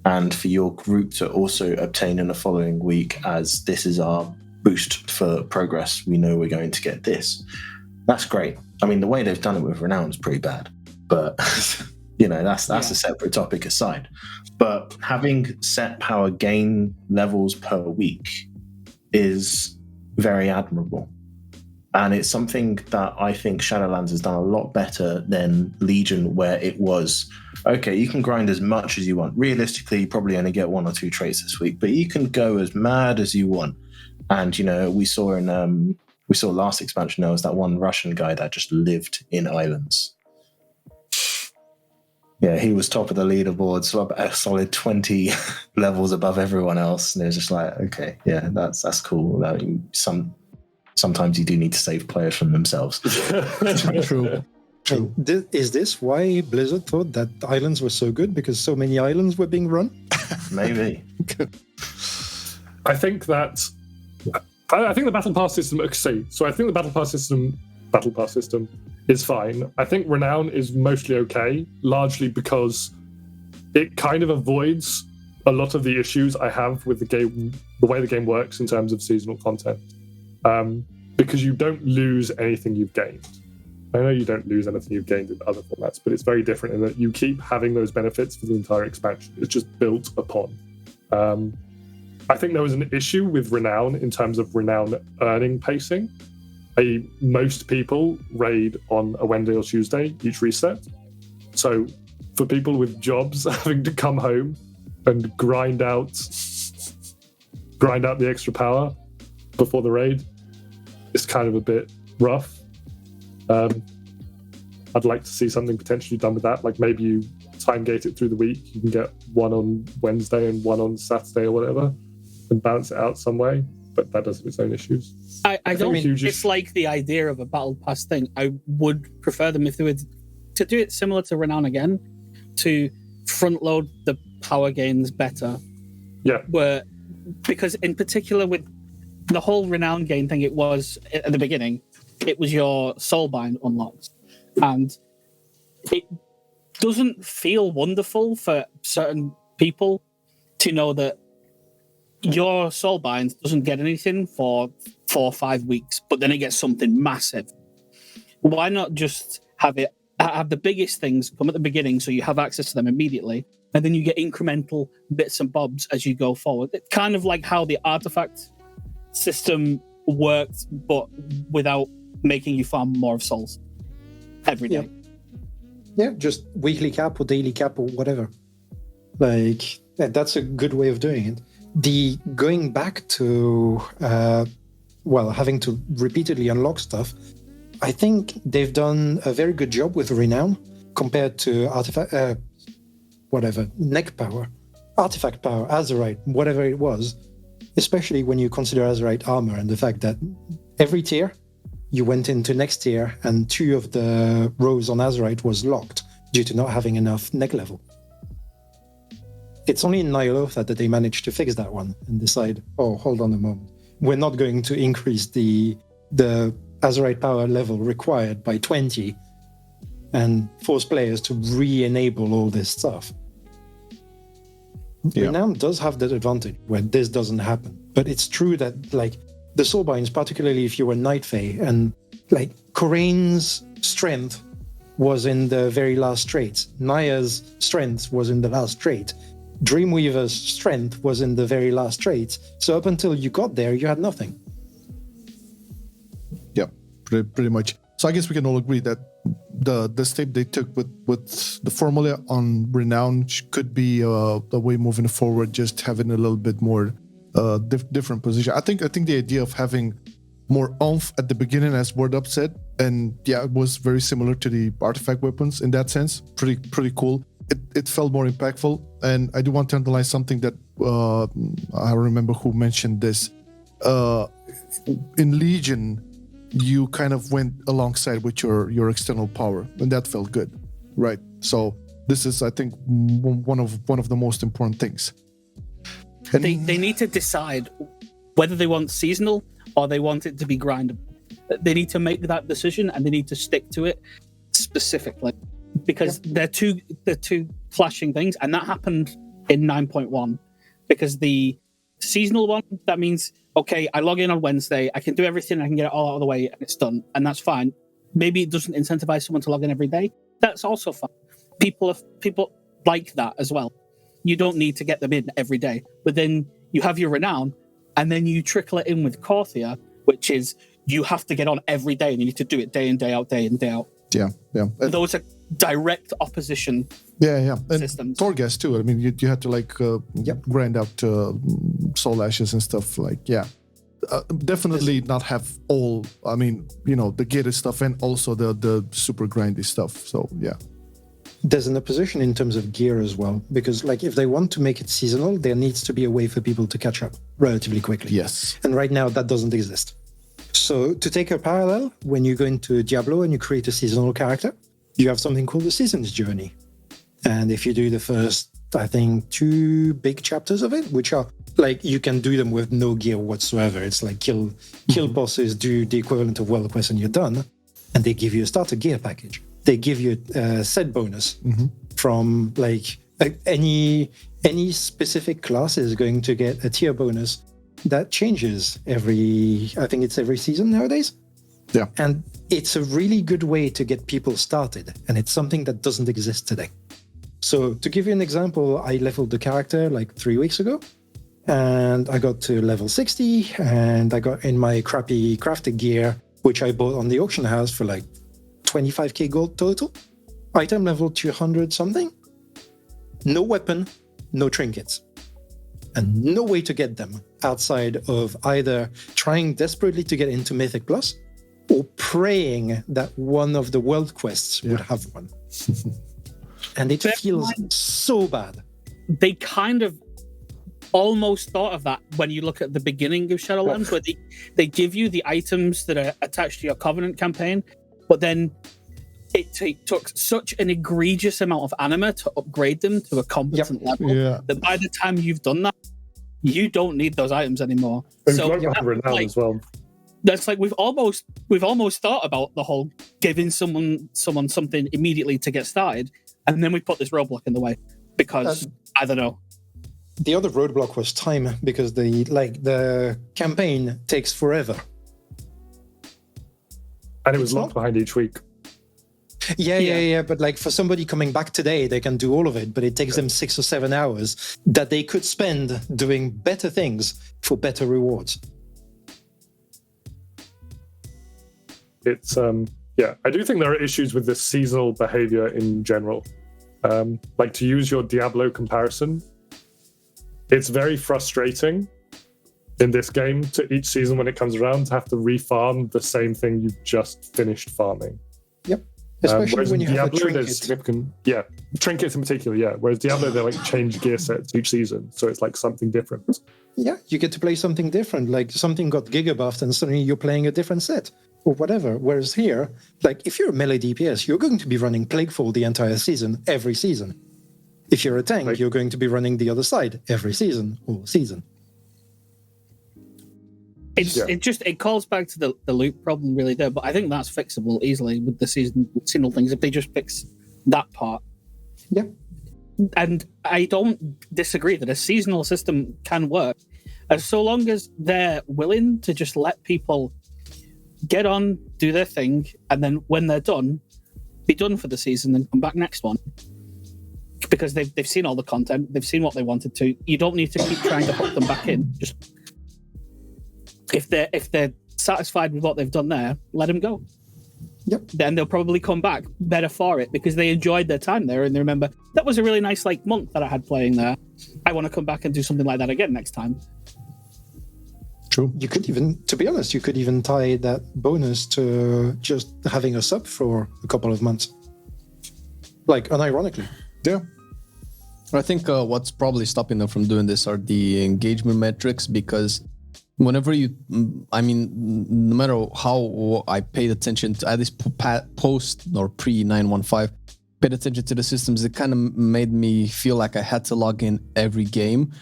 and for your group to also obtain in the following week, as this is our boost for progress, we know we're going to get this. That's great. I mean, the way they've done it with Renown is pretty bad, but that's a separate topic aside. But having set power gain levels per week is very admirable. And it's something that I think Shadowlands has done a lot better than Legion, where it was, okay, you can grind as much as you want. Realistically, you probably only get 1 or 2 traits this week, but you can go as mad as you want. And, we saw last expansion, there was that one Russian guy that just lived in islands. Yeah, he was top of the leaderboard, so a solid 20 levels above everyone else. And it was just like, okay, yeah, that's cool. Sometimes you do need to save players from themselves. True. Is this why Blizzard thought that islands were so good? Because so many islands were being run? Maybe. I think the battle pass system. So I think the battle pass system is fine. I think Renown is mostly okay, largely because it kind of avoids a lot of the issues I have with the game, the way the game works in terms of seasonal content. Because you don't lose anything you've gained. I know you don't lose anything you've gained in other formats, but it's very different in that you keep having those benefits for the entire expansion. It's just built upon. I think there was an issue with Renown in terms of Renown earning pacing. Most people raid on a Wednesday or Tuesday, each reset. So for people with jobs having to come home and grind out the extra power before the raid, it's kind of a bit rough. I'd like to see something potentially done with that. Like maybe you time gate it through the week. You can get one on Wednesday and one on Saturday or whatever, and balance it out some way. But that does have its own issues. I don't dislike the idea of a battle pass thing. I would prefer them if they were to do it similar to Renown again, to front load the power gains better. Yeah. Because in particular with the whole Renown gain thing, it was at the beginning, it was your Soulbind unlocked. And it doesn't feel wonderful for certain people to know that your Soulbind doesn't get anything for 4 or 5 weeks, but then it gets something massive. Why not just have the biggest things come at the beginning so you have access to them immediately, and then you get incremental bits and bobs as you go forward? It's kind of like how the artifact system worked, but without making you farm more of souls every day. Yeah, just weekly cap or daily cap or whatever. Like, that's a good way of doing it. The going back to, having to repeatedly unlock stuff, I think they've done a very good job with Renown compared to neck power, artifact power, Azerite, whatever it was, especially when you consider Azerite armor and the fact that every tier you went into next tier and 2 of the rows on Azerite was locked due to not having enough neck level. It's only in Nyalotha that they managed to fix that one and decide, oh, hold on a moment. We're not going to increase the Azerite power level required by 20 and force players to re-enable all this stuff. Yeah. Renown does have that advantage where this doesn't happen. But it's true that, like, the Soulbinds, particularly if you were Night Fae, and, like, Coraine's strength was in the very last trait. Naya's strength was in the last trait. Dreamweaver's strength was in the very last trait. So up until you got there, you had nothing. Yeah, pretty much. So I guess we can all agree that the step they took with the formula on Renown could be a way moving forward, just having a little bit more different position. I think the idea of having more oomph at the beginning, as Wordup said, and yeah, it was very similar to the artifact weapons in that sense. Pretty cool. It felt more impactful, and I do want to underline something that I remember who mentioned this. In Legion, you kind of went alongside with your external power, and that felt good, right? So this is, I think, one of the most important things. And They need to decide whether they want seasonal or they want it to be grindable. They need to make that decision, and they need to stick to it specifically, because they're two clashing things, and that happened in 9.1 because the seasonal one, that means, okay, I log in on Wednesday, I can do everything, I can get it all out of the way, and it's done, and that's fine. Maybe it doesn't incentivize someone to log in every day. That's also fine. People like that as well. You don't need to get them in every day, but then you have your Renown, and then you trickle it in with Corthia, which is you have to get on every day, and you need to do it day in, day out, day in, day out. Yeah. Those are direct opposition Yeah. And systems. Torghast too. I mean, you had to like grind out soul ashes and stuff. Like, definitely not have all. I mean, the gated stuff and also the super grindy stuff. So yeah. There's an opposition in terms of gear as well, because, like, if they want to make it seasonal, there needs to be a way for people to catch up relatively quickly. Yes. And right now, that doesn't exist. So to take a parallel, when you go into Diablo and you create a seasonal character, you have something called the Seasons Journey. And if you do the first, I think, 2 big chapters of it, which are, like, you can do them with no gear whatsoever. It's like kill bosses, do the equivalent of World Quest, and you're done. And they give you a starter gear package. They give you a set bonus from, like, any specific class is going to get a tier bonus that changes every season nowadays. Yeah. And it's a really good way to get people started, and it's something that doesn't exist today. So to give you an example, I leveled the character like 3 weeks ago, and I got to level 60, and I got in my crappy crafted gear, which I bought on the auction house for like 25k gold total. Item level 200 something. No weapon, no trinkets. And no way to get them outside of either trying desperately to get into Mythic Plus or praying that one of the world quests would have one. And it feels so bad. They kind of almost thought of that when you look at the beginning of Shadowlands, where they give you the items that are attached to your Covenant campaign, but then it took such an egregious amount of anima to upgrade them to a competent level that by the time you've done that, you don't need those items anymore. And So Renown as well. That's like we've almost thought about the whole giving someone something immediately to get started, and then we put this roadblock in the way because I don't know. The other roadblock was time, because the campaign takes forever. And it was locked behind each week. Yeah. But like for somebody coming back today, they can do all of it, but it takes them 6 or 7 hours that they could spend doing better things for better rewards. It's I do think there are issues with this seasonal behavior in general. Like, to use your Diablo comparison, it's very frustrating in this game to each season when it comes around to have to refarm the same thing you just finished farming. Yep. Especially when you Diablo, have a trinket. there's significant, trinkets in particular, Whereas Diablo, they like change gear sets each season, so it's like something different. Yeah, you get to play something different, like something got gigabuffed and suddenly you're playing a different set or whatever. Whereas here, like if you're a melee DPS, you're going to be running Plaguefall the entire season, every season. If you're a tank, you're going to be running the other side every season, all season. It calls back to the loop problem really there, but I think that's fixable easily with the seasonal things if they just fix that part. Yeah. And I don't disagree that a seasonal system can work, as so long as they're willing to just let people get on, do their thing, and then when they're done, be done for the season and come back next one. Because they've seen all the content, they've seen what they wanted to. You don't need to keep trying to hook them back in. Just if they're satisfied with what they've done there, let them go. Yep. Then they'll probably come back better for it because they enjoyed their time there and they remember that was a really nice month that I had playing there. I want to come back and do something like that again next time. True. You could even, to be honest, tie that bonus to just having a sub for a couple of months. Unironically. Yeah. I think what's probably stopping them from doing this are the engagement metrics, because whenever no matter how I paid attention to at least post or pre 915, paid attention to the systems, it kind of made me feel like I had to log in every game,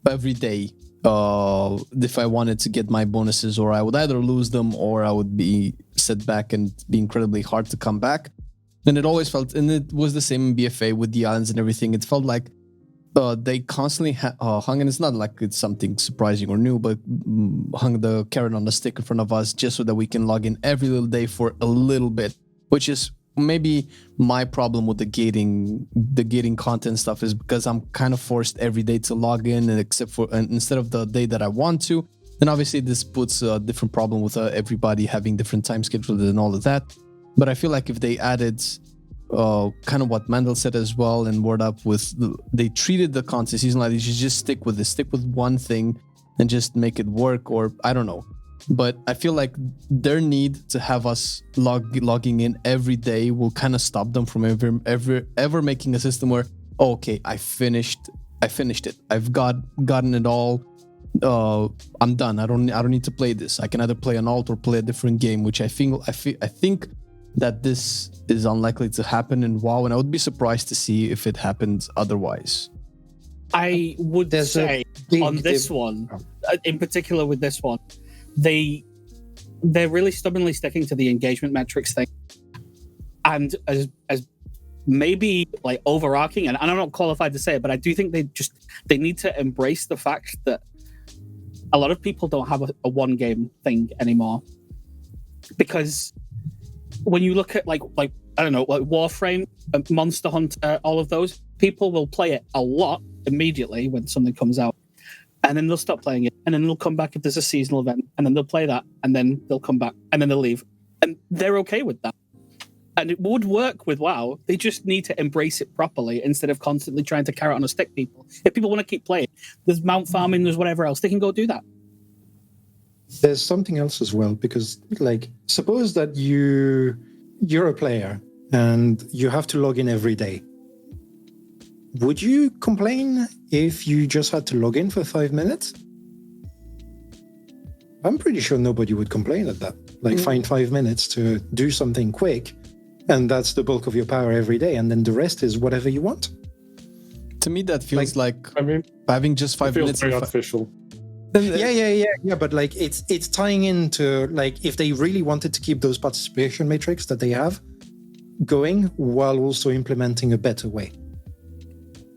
every day, if I wanted to get my bonuses, or I would either lose them or I would be set back and be incredibly hard to come back. And it always felt, and it was the same in BFA with the islands and everything. It felt like they constantly hung, and it's not like it's something surprising or new, but hung the carrot on the stick in front of us just so that we can log in every little day for a little bit, which is maybe my problem with the gating content stuff, is because I'm kind of forced every day to log in, and instead of the day that I want to. And obviously this puts a different problem with everybody having different time schedules and all of that. But I feel like if they added kind of what Mandl said as well, and Wordup they treated the content season like you should just stick with one thing and just make it work, or I don't know. But I feel like their need to have us logging in every day will kind of stop them from ever making a system where, oh, okay, I finished it. I've gotten it all. I'm done. I don't need to play this. I can either play an alt or play a different game, which I think that this is unlikely to happen in WoW, and I would be surprised to see if it happens otherwise. I would say on this one, in particular with this one, they're really stubbornly sticking to the engagement metrics thing, and as maybe overarching, and I'm not qualified to say it, but I do think they need to embrace the fact that a lot of people don't have a one game thing anymore, because when you look at I don't know, Warframe, Monster Hunter, all of those, people will play it a lot immediately when something comes out, and then they'll stop playing it, and then they'll come back if there's a seasonal event, and then they'll play that, and then they'll come back, and then they'll leave, and they're okay with that. And it would work with WoW. They just need to embrace it properly instead of constantly trying to carrot on a stick people. If people want to keep playing, there's mount farming, there's whatever else, they can go do that. There's something else as well, because suppose that you're a player and you have to log in every day. Would you complain if you just had to log in for 5 minutes? I'm pretty sure nobody would complain at that. Find 5 minutes to do something quick, and that's the bulk of your power every day, and then the rest is whatever you want. To me, that feels having just 5 minutes. Very artificial. Yeah. But it's tying into if they really wanted to keep those participation metrics that they have going while also implementing a better way.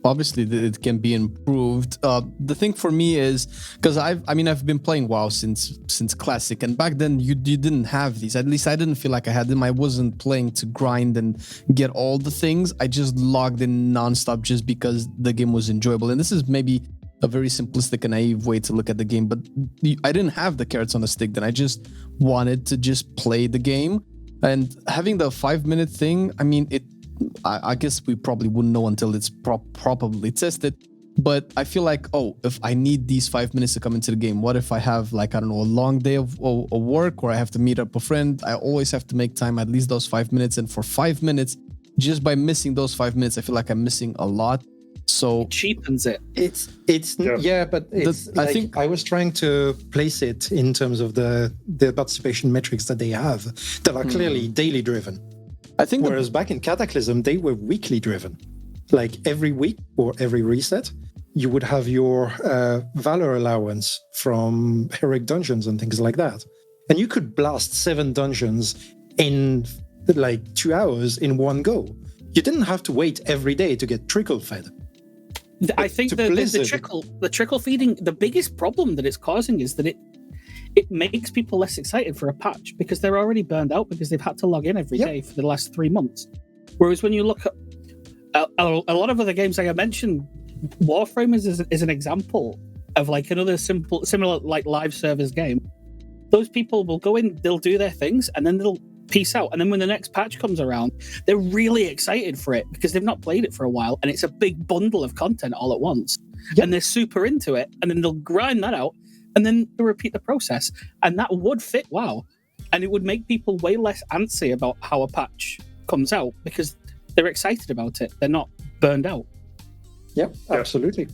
Obviously, it can be improved. The thing for me is, because I've been playing WoW since Classic, and back then you didn't have these. At least I didn't feel like I had them. I wasn't playing to grind and get all the things. I just logged in nonstop just because the game was enjoyable. And this is maybe a very simplistic and naive way to look at the game, but I didn't have the carrots on the stick then. I just wanted to just play the game. And having the 5 minute thing, I guess we probably wouldn't know until it's properly tested. But I feel like, if I need these 5 minutes to come into the game, what if I have a long day of work, or I have to meet up a friend? I always have to make time, at least those 5 minutes. And for 5 minutes, just by missing those 5 minutes, I feel like I'm missing a lot. So it cheapens it. I think I was trying to place it in terms of the participation metrics that they have that are clearly daily driven. I think whereas back in Cataclysm, they were weekly driven. Every week or every reset, you would have your Valor allowance from heroic dungeons and things like that. And you could blast 7 dungeons in like 2 hours in one go. You didn't have to wait every day to get trickle fed. I think the trickle feeding, the biggest problem that it's causing is that it makes people less excited for a patch because they're already burned out because they've had to log in every day for the last 3 months. Whereas when you look at a lot of other games, like I mentioned, Warframe is an example of like another similar like live servers game. Those people will go in, they'll do their things, and then they'll peace out. And then when the next patch comes around, they're really excited for it because they've not played it for a while, and it's a big bundle of content all at once. Yep. And they're super into it, and then they'll grind that out, and then they'll repeat the process. And that would fit WoW. And it would make people way less antsy about how a patch comes out because they're excited about it. They're not burned out. Yep, absolutely.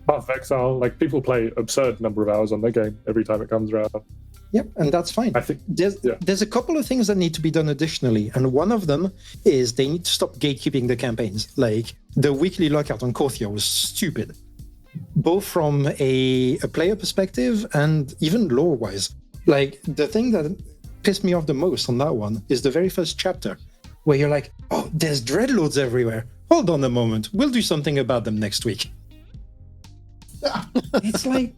Path of Exile, like people play absurd number of hours on their game every time it comes around. Yep, and that's fine. I think there's a couple of things that need to be done additionally, and one of them is they need to stop gatekeeping the campaigns. Like the weekly lockout on Korthia was stupid, both from a player perspective and even lore-wise. Like the thing that pissed me off the most on that one is the very first chapter, where you're like, "Oh, there's dreadlords everywhere. Hold on a moment, we'll do something about them next week." It's like,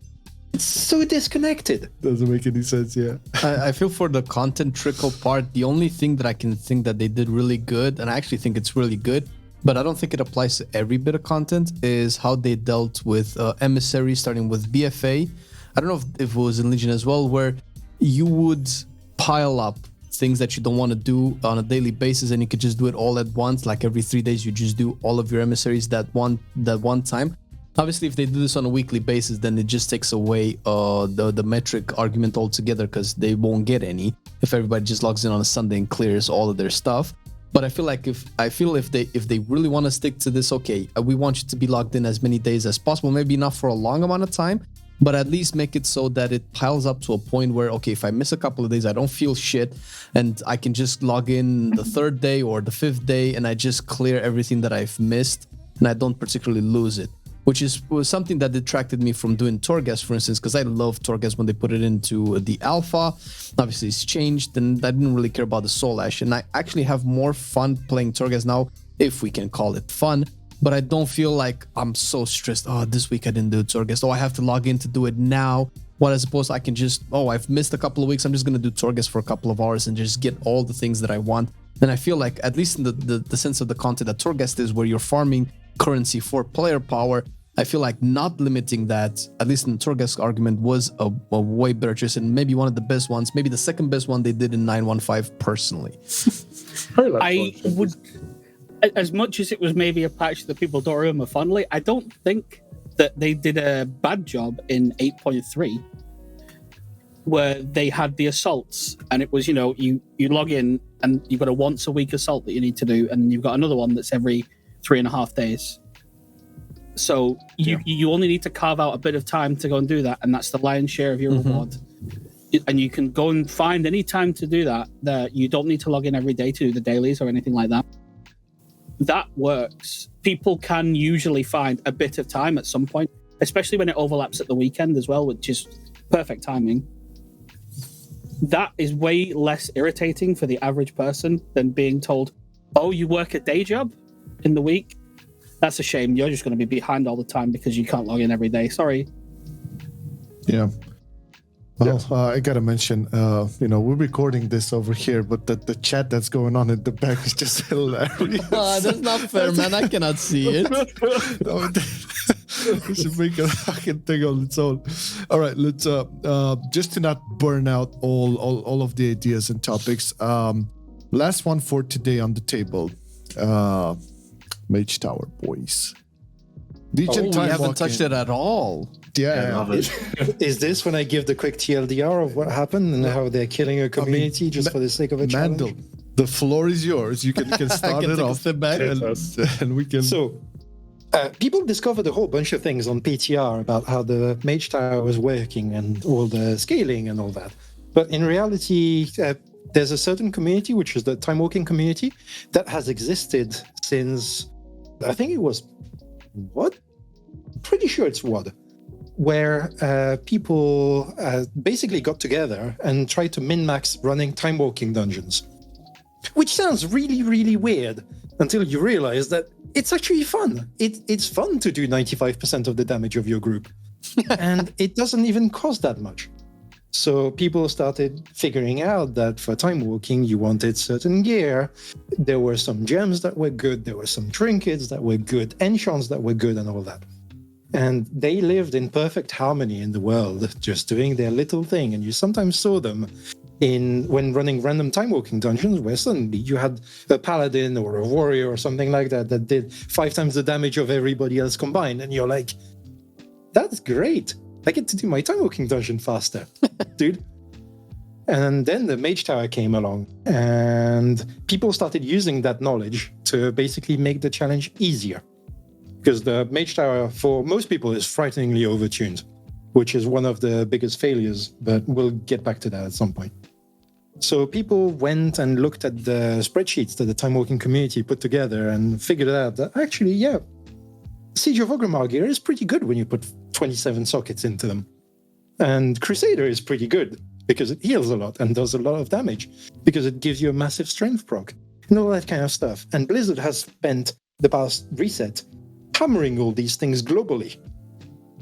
it's so disconnected. Doesn't make any sense, yeah. I feel for the content trickle part, the only thing that I can think that they did really good, and I actually think it's really good, but I don't think it applies to every bit of content, is how they dealt with emissaries, starting with BFA. I don't know if it was in Legion as well, where you would pile up things that you don't want to do on a daily basis, and you could just do it all at once. Like every 3 days, you just do all of your emissaries that one time. Obviously, if they do this on a weekly basis, then it just takes away the metric argument altogether, because they won't get any if everybody just logs in on a Sunday and clears all of their stuff. But I feel like if they really want to stick to this, okay, we want you to be logged in as many days as possible, maybe not for a long amount of time, but at least make it so that it piles up to a point where, okay, if I miss a couple of days, I don't feel shit, and I can just log in the 3rd day or the 5th day, and I just clear everything that I've missed, and I don't particularly lose it. Which was something that detracted me from doing Torghast, for instance, because I love Torghast when they put it into the alpha. Obviously, it's changed, and I didn't really care about the Soul Ash. And I actually have more fun playing Torghast now, if we can call it fun. But I don't feel like I'm so stressed. Oh, this week I didn't do Torghast. Oh, I have to log in to do it now. What I suppose I can just, I've missed a couple of weeks. I'm just going to do Torghast for a couple of hours and just get all the things that I want. And I feel like, at least in the sense of the content that Torghast is, where you're farming currency for player power, I feel like not limiting that, at least in the Torghast argument, was a way better choice, and maybe one of the best ones, maybe the second best one they did in 9.15 personally. I would, as much as it was maybe a patch that people don't remember fondly, I don't think that they did a bad job in 8.3, where they had the assaults, and it was, you log in and you've got a once a week assault that you need to do, and you've got another one that's every 3.5 days. So you only need to carve out a bit of time to go and do that, and that's the lion's share of your reward. And you can go and find any time to do that. You don't need to log in every day to do the dailies or anything like that. That works. People can usually find a bit of time at some point, especially when it overlaps at the weekend as well, which is perfect timing. That is way less irritating for the average person than being told, "Oh, you work a day job in the week? That's a shame. You're just going to be behind all the time because you can't log in every day. Sorry." Yeah. Well, I gotta mention, we're recording this over here, but the chat that's going on in the back is just hilarious. That's not fair, man. I cannot see it. We should make a fucking thing on its own. All right, let's just to not burn out all of the ideas and topics. Last one for today on the table. Mage Tower, boys. We haven't touched it at all. Yeah. Is this when I give the quick TLDR of what happened and how they're killing a community just for the sake of a challenge? Mandl, the floor is yours. You can start it off, and we can. So, people discovered a whole bunch of things on PTR about how the Mage Tower was working and all the scaling and all that. But in reality, there's a certain community, which is the Time Walking community, that has existed since, I think it was, pretty sure it's WOD, where people basically got together and tried to min-max running time-walking dungeons. Which sounds really, really weird until you realize that it's actually fun. It's fun to do 95% of the damage of your group. And it doesn't even cost that much. So people started figuring out that for time walking, you wanted certain gear. There were some gems that were good. There were some trinkets that were good, enchants that were good, and all that. And they lived in perfect harmony in the world, just doing their little thing. And you sometimes saw them when running random time walking dungeons, where suddenly you had a paladin or a warrior or something like that that did 5 times the damage of everybody else combined. And you're like, that's great. I get to do my time walking dungeon faster, dude. And then the Mage Tower came along, and people started using that knowledge to basically make the challenge easier. Because the Mage Tower, for most people, is frighteningly overtuned, which is one of the biggest failures, but we'll get back to that at some point. So people went and looked at the spreadsheets that the time walking community put together and figured out that actually, yeah, Siege of Orgrimmar gear is pretty good when you put 27 sockets into them. And Crusader is pretty good because it heals a lot and does a lot of damage because it gives you a massive strength proc and all that kind of stuff. And Blizzard has spent the past reset hammering all these things globally.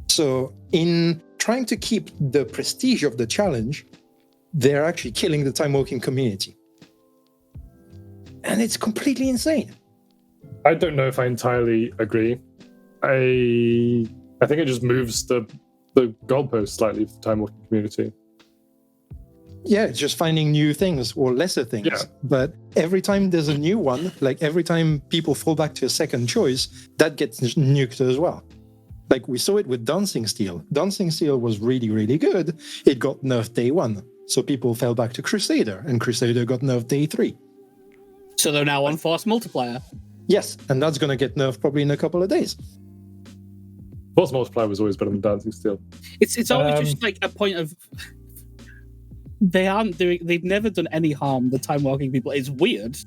So in trying to keep the prestige of the challenge, they're actually killing the time walking community. And it's completely insane. I don't know if I entirely agree. I think it just moves the goalpost slightly for the time walking community. Yeah, it's just finding new things or lesser things. Yeah. But every time there's a new one, like every time people fall back to a second choice, that gets nuked as well. Like we saw it with Dancing Steel. Dancing Steel was really, really good. It got nerfed day 1. So people fell back to Crusader, and Crusader got nerfed day 3. So they're now on Force Multiplier. Yes, and that's going to get nerfed probably in a couple of days. Force Multiplier was always better than Dancing Steel. It's always just like a point of they've never done any harm, the time walking people. It's weird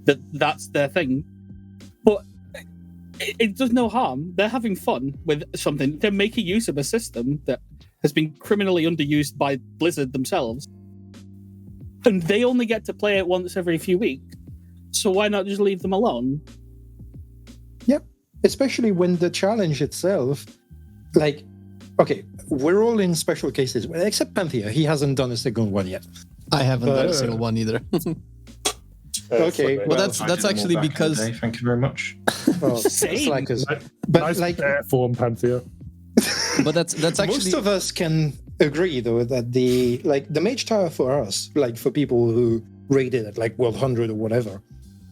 that that's their thing, but it does no harm. They're having fun with something. They're making use of a system that has been criminally underused by Blizzard themselves, and they only get to play it once every few weeks. So why not just leave them alone? Yep, especially when the challenge itself, like, okay, we're all in special cases, except Panthea. He hasn't done a single one yet. I haven't done a single one either. Okay, well, that's actually because Thank you very much. Well, Same. slackers. But But like, form Panthea. but that's actually most of us can agree though that the Mage Tower for us, like for people who rated at like World 100 or whatever,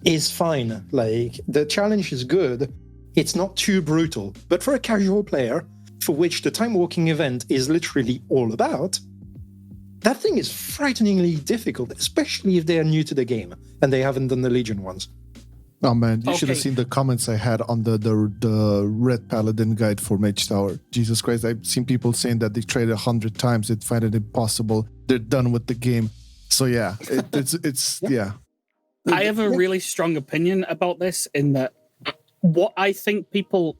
is fine. Like the challenge is good. It's not too brutal, but for a casual player, for which the time walking event is literally all about, that thing is frighteningly difficult, especially if they are new to the game and they haven't done the Legion ones. Oh man, you should have Okay. seen the comments I had on the Red Paladin guide for Mage Tower. Jesus Christ, I've seen people saying that they tried 100 times, they find it impossible. They're done with the game. So yeah, it's yeah. I have a really strong opinion about this in that what I think people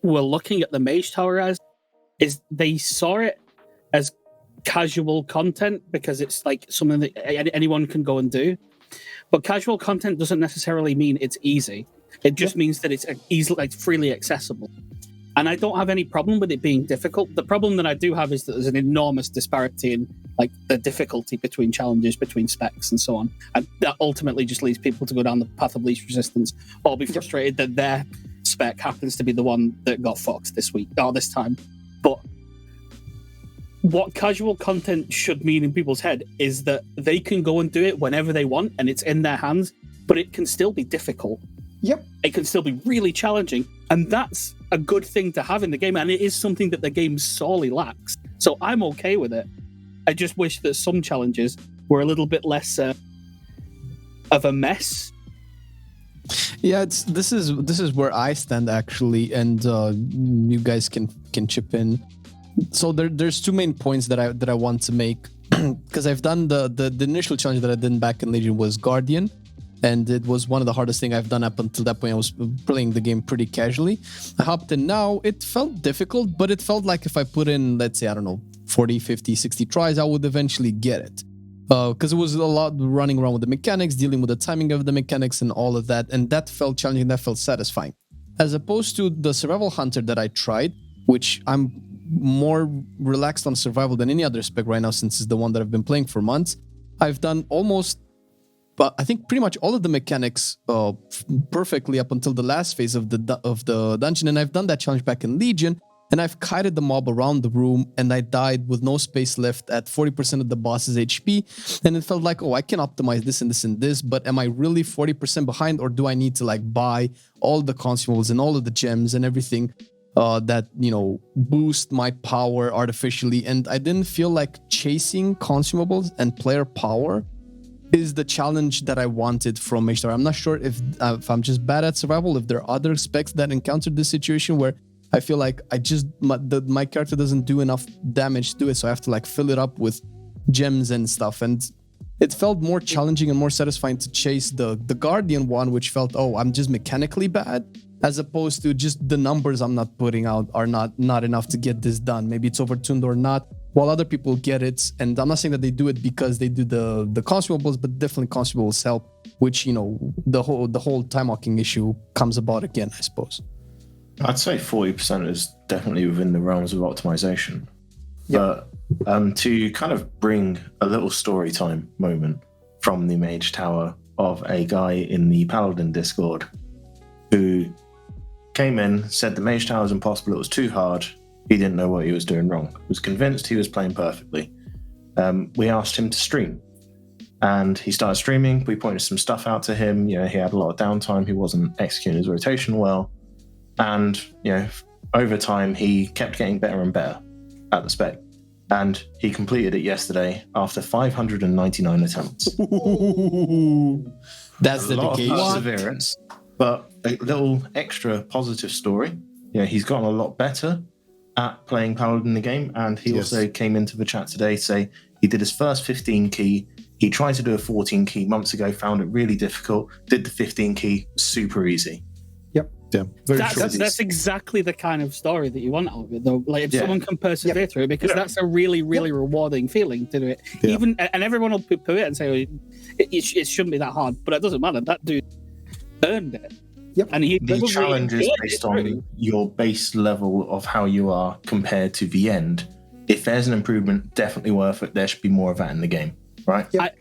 were looking at the Mage Tower as is they saw it as casual content because it's like something that anyone can go and do. But casual content doesn't necessarily mean it's easy. It just means that it's easily, like, freely accessible. And I don't have any problem with it being difficult. The problem that I do have is that there's an enormous disparity in like the difficulty between challenges, between specs, and so on. And that ultimately just leads people to go down the path of least resistance or be frustrated that their spec happens to be the one that got fucked this week or this time. But what casual content should mean in people's head is that they can go and do it whenever they want and it's in their hands, but it can still be difficult. Yep. It can still be really challenging, and that's a good thing to have in the game, and it is something that the game sorely lacks. So I'm okay with it. I just wish that some challenges were a little bit less of a mess. Yeah, this is where I stand actually, and you guys can chip in. So there's two main points that I want to make because I've done the initial challenge that I did back in Legion was Guardian, and it was one of the hardest things I've done up until that point. I was playing the game pretty casually. I hopped in now. It felt difficult, but it felt like if I put in, let's say, I don't know, 40, 50, 60 tries, I would eventually get it. Because it was a lot running around with the mechanics, dealing with the timing of the mechanics and all of that, and that felt challenging, that felt satisfying. As opposed to the Survival Hunter that I tried, which I'm more relaxed on survival than any other spec right now, since it's the one that I've been playing for months. I've done almost, but I think pretty much all of the mechanics perfectly up until the last phase of the dungeon, and I've done that challenge back in Legion, and I've kited the mob around the room, and I died with no space left at 40% of the boss's HP, and it felt like, oh, I can optimize this and this and this, but am I really 40% behind, or do I need to like buy all the consumables and all of the gems and everything that, you know, boost my power artificially? And I didn't feel like chasing consumables and player power is the challenge that I wanted from Mage Tower. I'm not sure if I'm just bad at survival, if there are other specs that encountered this situation where I feel like my character doesn't do enough damage to it, so I have to like fill it up with gems and stuff. And it felt more challenging and more satisfying to chase the Guardian one, which felt, oh, I'm just mechanically bad, as opposed to just the numbers I'm not putting out are not enough to get this done. Maybe it's overtuned or not, while other people get it. And I'm not saying that they do it because they do the consumables, but definitely consumables help, which, you know, the whole time walking issue comes about again, I suppose. I'd say 40% is definitely within the realms of optimization. Yep. But to kind of bring a little story time moment from the Mage Tower of a guy in the Paladin Discord who came in, said the Mage Tower was impossible, it was too hard, he didn't know what he was doing wrong, was convinced he was playing perfectly. We asked him to stream, and he started streaming. We pointed some stuff out to him. You know, he had a lot of downtime, he wasn't executing his rotation well. And, you know, over time, he kept getting better and better at the spec. And he completed it yesterday after 599 attempts. Ooh, that's dedication. A lot of perseverance, but a little extra positive story. You know, he's gotten a lot better at playing Paladin in the game. And he also came into the chat today to say he did his first 15 key. He tried to do a 14 key months ago, found it really difficult, did the 15 key super easy. Yeah, very true. That's exactly the kind of story that you want out of it, though. Like, if someone can persevere through it, because that's a really, really rewarding feeling to do it. Yeah. Even, and everyone will poo-poo it and say, oh, it shouldn't be that hard, but it doesn't matter. That dude earned it. Yep. And the challenge is based on your base level of how you are compared to the end. If there's an improvement, definitely worth it. There should be more of that in the game, right? Yep.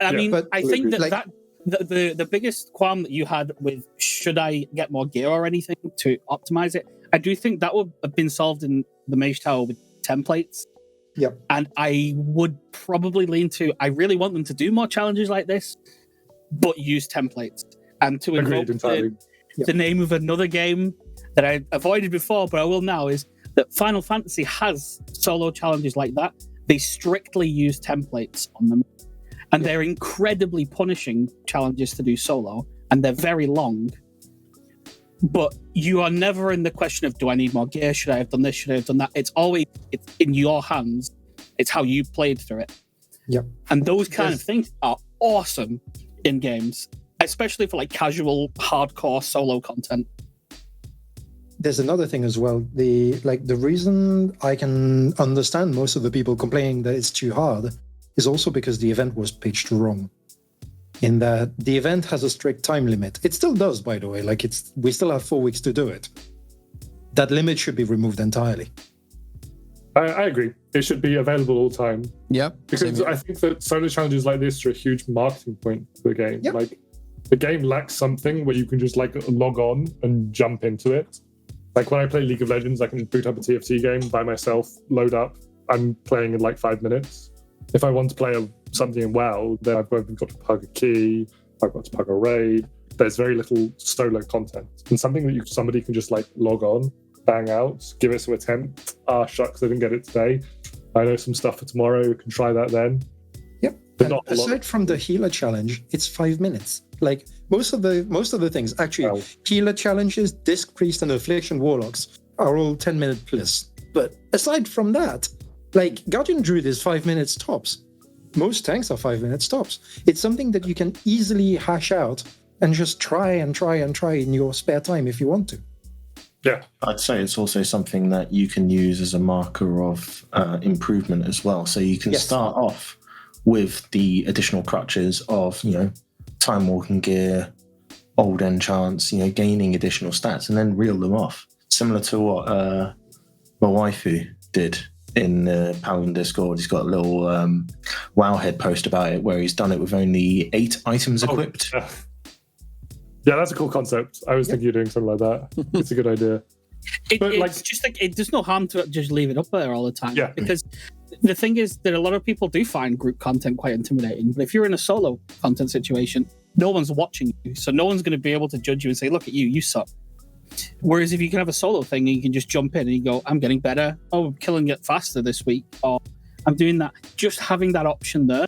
I mean, I think that the biggest qualm that you had with should I get more gear or anything to optimize it, I do think that would have been solved in the Mage Tower with templates. Yep. And I would probably lean to, I really want them to do more challenges like this, but use templates. And to invoke the name of another game that I avoided before, but I will now, is that Final Fantasy has solo challenges like that. They strictly use templates on them. And they're incredibly punishing challenges to do solo, and they're very long. But you are never in the question of, do I need more gear? Should I have done this? Should I have done that? It's in your hands. It's how you played through it. Yep. And those kind of things are awesome in games, especially for like casual, hardcore solo content. There's another thing as well. The reason I can understand most of the people complaining that it's too hard is also because the event was pitched wrong. In that the event has a strict time limit. It still does, by the way. Like, we still have 4 weeks to do it. That limit should be removed entirely. I agree. It should be available all the time. Yeah. Because I think that solo challenges like this are a huge marketing point for the game. Yep. Like, the game lacks something where you can just like log on and jump into it. Like, when I play League of Legends, I can just boot up a TFT game by myself, load up, I'm playing in like 5 minutes. If I want to play something in WoW, then I've got to pug a key, I've got to pug a raid. There's very little solo content. And something that somebody can just like log on, bang out, give it some attempt. Shucks, I didn't get it today. I know some stuff for tomorrow, we can try that then. Yep. And aside from the healer challenge, it's 5 minutes. Like, most of the things, actually, healer challenges, Disc Priest and Affliction Warlocks are all 10-minute plus. But aside from that, like, Guardian Druid is 5 minutes tops. most tanks are 5-minute stops. It's something that you can easily hash out and just try in your spare time if you want to. Yeah. I'd say it's also something that you can use as a marker of improvement as well. So you can start off with the additional crutches of, time walking gear, old enchants, gaining additional stats, and then reel them off. Similar to what my waifu did in the Paladin Discord. He's got a little Wowhead post about it where he's done it with only 8 items equipped. Yeah, that's a cool concept. I was thinking of doing something like that. It's a good idea. It's just like there's no harm to just leave it up there all the time. Yeah. Because the thing is that a lot of people do find group content quite intimidating. But if you're in a solo content situation, no one's watching you, so no one's going to be able to judge you and say, "Look at you, you suck." Whereas if you can have a solo thing and you can just jump in and you go, "I'm getting better. Oh, I'm killing it faster this week," or "I'm doing that." Just having that option there,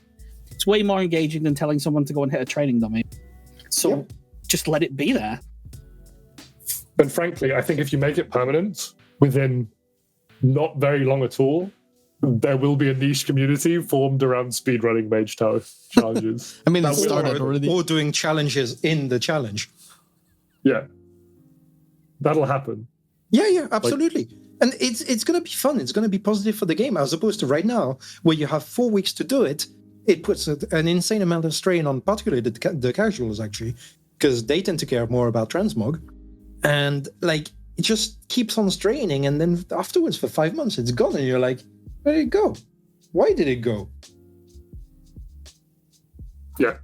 it's way more engaging than telling someone to go and hit a training dummy. So just let it be there. And frankly, I think if you make it permanent within not very long at all, there will be a niche community formed around speedrunning Mage Tower challenges. I mean, it started already. Or doing challenges in the challenge. Yeah. That'll happen. Yeah, absolutely. And it's going to be fun. It's going to be positive for the game, as opposed to right now, where you have 4 weeks to do it. It puts an insane amount of strain on particularly the casuals, actually, because they tend to care more about transmog. And, it just keeps on straining, and then afterwards, for 5 months, it's gone, and you're like, where did it go? Why did it go? Yeah.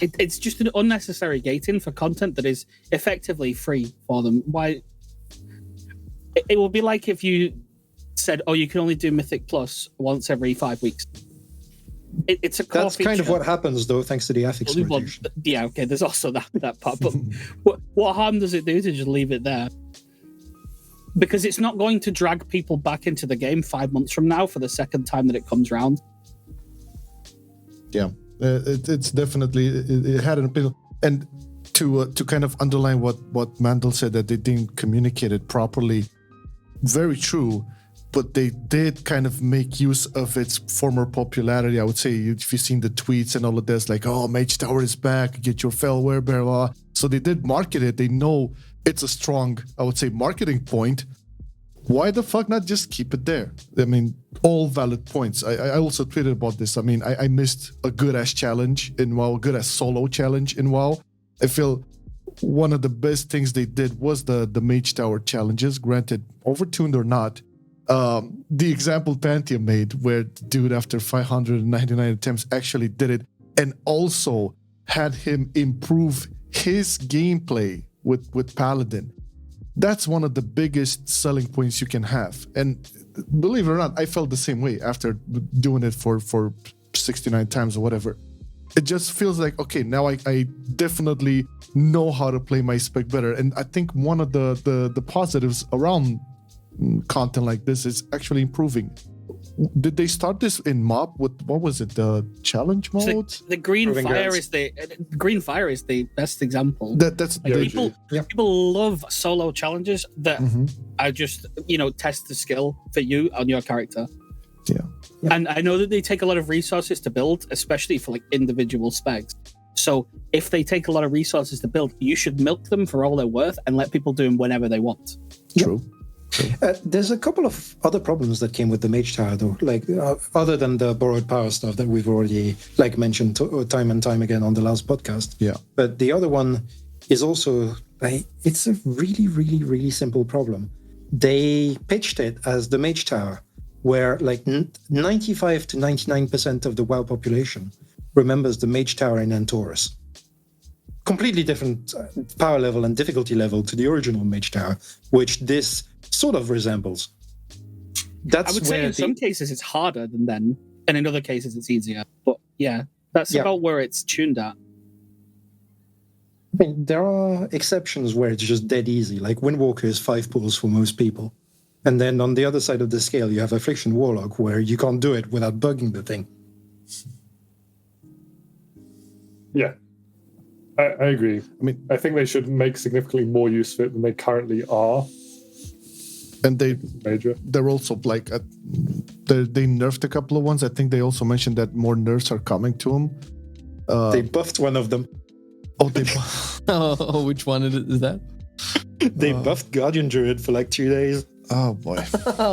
It's just an unnecessary gating for content that is effectively free for them. Why? It will be like if you said, "Oh, you can only do Mythic Plus once every 5 weeks." It's a core That's kind of feature. what happens, though, thanks to the ethics rotation. Yeah, okay. There's also that part. But what harm does it do to just leave it there? Because it's not going to drag people back into the game 5 months from now for the second time that it comes round. Yeah. It's definitely it had an appeal, and to kind of underline what Mandl said, that they didn't communicate it properly. Very true, but they did kind of make use of its former popularity. I would say if you've seen the tweets and all of this, like, "Oh, Mage Tower is back, get your Fellware, blah, blah." So they did market it. They know it's a strong, I would say, marketing point. Why the fuck not just keep it there? I mean, all valid points. I also tweeted about this. I mean, I missed a good-ass challenge in WoW, a good-ass solo challenge in WoW. I feel one of the best things they did was the Mage Tower challenges, granted, overtuned or not. The example Panthea made, where the dude, after 599 attempts, actually did it, and also had him improve his gameplay with Paladin. That's one of the biggest selling points you can have. And believe it or not, I felt the same way after doing it for 69 times or whatever. It just feels like, okay, now I definitely know how to play my spec better. And I think one of the positives around content like this is actually improving. Did they start this in mob with, what was it, the challenge mode? So the green fire is the best example. That's people love solo challenges that are just test the skill for you on your character. Yeah. And I know that they take a lot of resources to build, especially for individual specs. So if they take a lot of resources to build, you should milk them for all they're worth and let people do them whenever they want. True. There's a couple of other problems that came with the Mage Tower, though, other than the borrowed power stuff that we've already mentioned time and time again on the last podcast. Yeah. But the other one is also it's a really, really, really simple problem. They pitched it as the Mage Tower, where 95 to 99% of the WoW population remembers the Mage Tower in Antorus. Completely different power level and difficulty level to the original Mage Tower, which this sort of resembles. I would say in some cases it's harder than then, and in other cases it's easier. But that's about where it's tuned at. I mean, there are exceptions where it's just dead easy, like Windwalker is 5 pulls for most people. And then on the other side of the scale, you have Affliction Warlock, where you can't do it without bugging the thing. Yeah. I agree. I mean, I think they should make significantly more use of it than they currently are. And Major. they're also like they nerfed a couple of ones. I think they also mentioned that more nerfs are coming to them. They buffed one of them. Oh, they Oh, which one is that? They buffed Guardian Druid for like 2 days. oh boy.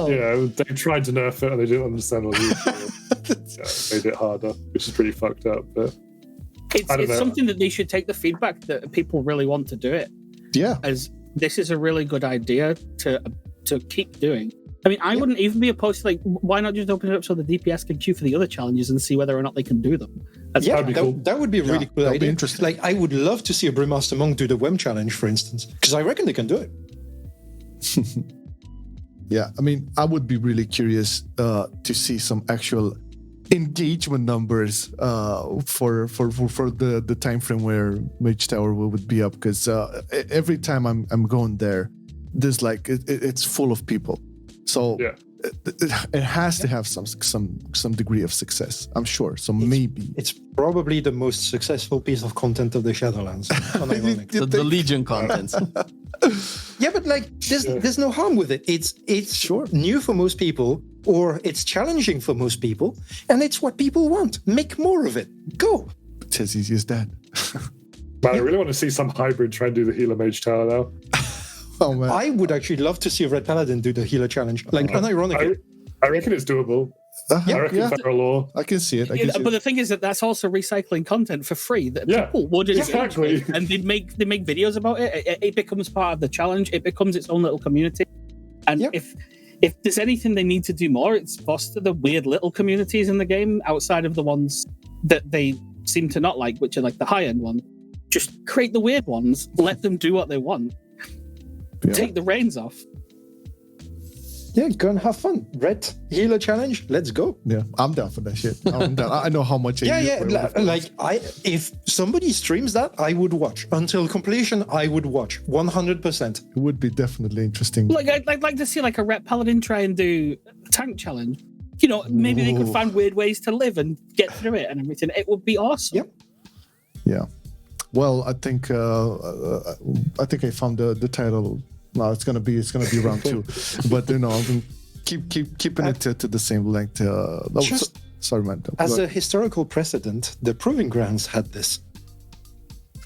Yeah, they tried to nerf it and they didn't understand what it made it harder, which is pretty fucked up. But It's something that they should take the feedback that people really want to do it. Yeah. As this is a really good idea to keep doing. I mean, I wouldn't even be opposed to, like, why not just open it up so the DPS can queue for the other challenges and see whether or not they can do them? Yeah, that'd be cool. that would be a really cool that'd be idea. interesting. Like, I would love to see a Brewmaster Monk do the WEM challenge, for instance, because I reckon they can do it. Yeah, I mean, I would be really curious to see some actual engagement numbers for the time frame where Mage Tower would be up, because every time I'm going there, there's like it's full of people, so Yeah. it has to have some degree of success, I'm sure. So maybe It's probably the most successful piece of content of the Shadowlands. Unironically. The Legion content. Yeah, but like, there's no harm with it. It's Sure. new for most people, or it's challenging for most people, and it's what people want. Make more of it. Go. it's as easy as that. Man, I really want to see some hybrid try and do the healer Mage Tower now. Oh man, I would actually love to see a Red Paladin do the healer challenge. Like, unironically. I reckon it's doable. I reckon Feral Law. I can see it. I can Yeah, see but it. the thing is that that's also recycling content for free that Yeah, people would engage exactly. with, and they make videos about it. It becomes part of the challenge. It becomes its own little community. And Yep. if there's anything they need to do more, it's foster the weird little communities in the game outside of the ones that they seem to not like, which are like the high end ones. Just create the weird ones. Let them do what they want. Yeah. Take the reins off. Yeah, go and have fun. Red healer challenge. Let's go. Yeah, I'm down for that shit. I'm down. I know how much. If somebody streams that, I would watch until completion. I would watch 100%. it would be definitely interesting. Like I'd like to see like a Ret Paladin try and do a tank challenge. You know, maybe they could Ooh. find weird ways to live and get through it and everything. It would be awesome. Yep. Yeah. Well, I think I found the title. No, it's gonna be round 2, but I'm gonna keeping it to the same length. Sorry, man. As a historical precedent, the Proving Grounds had this.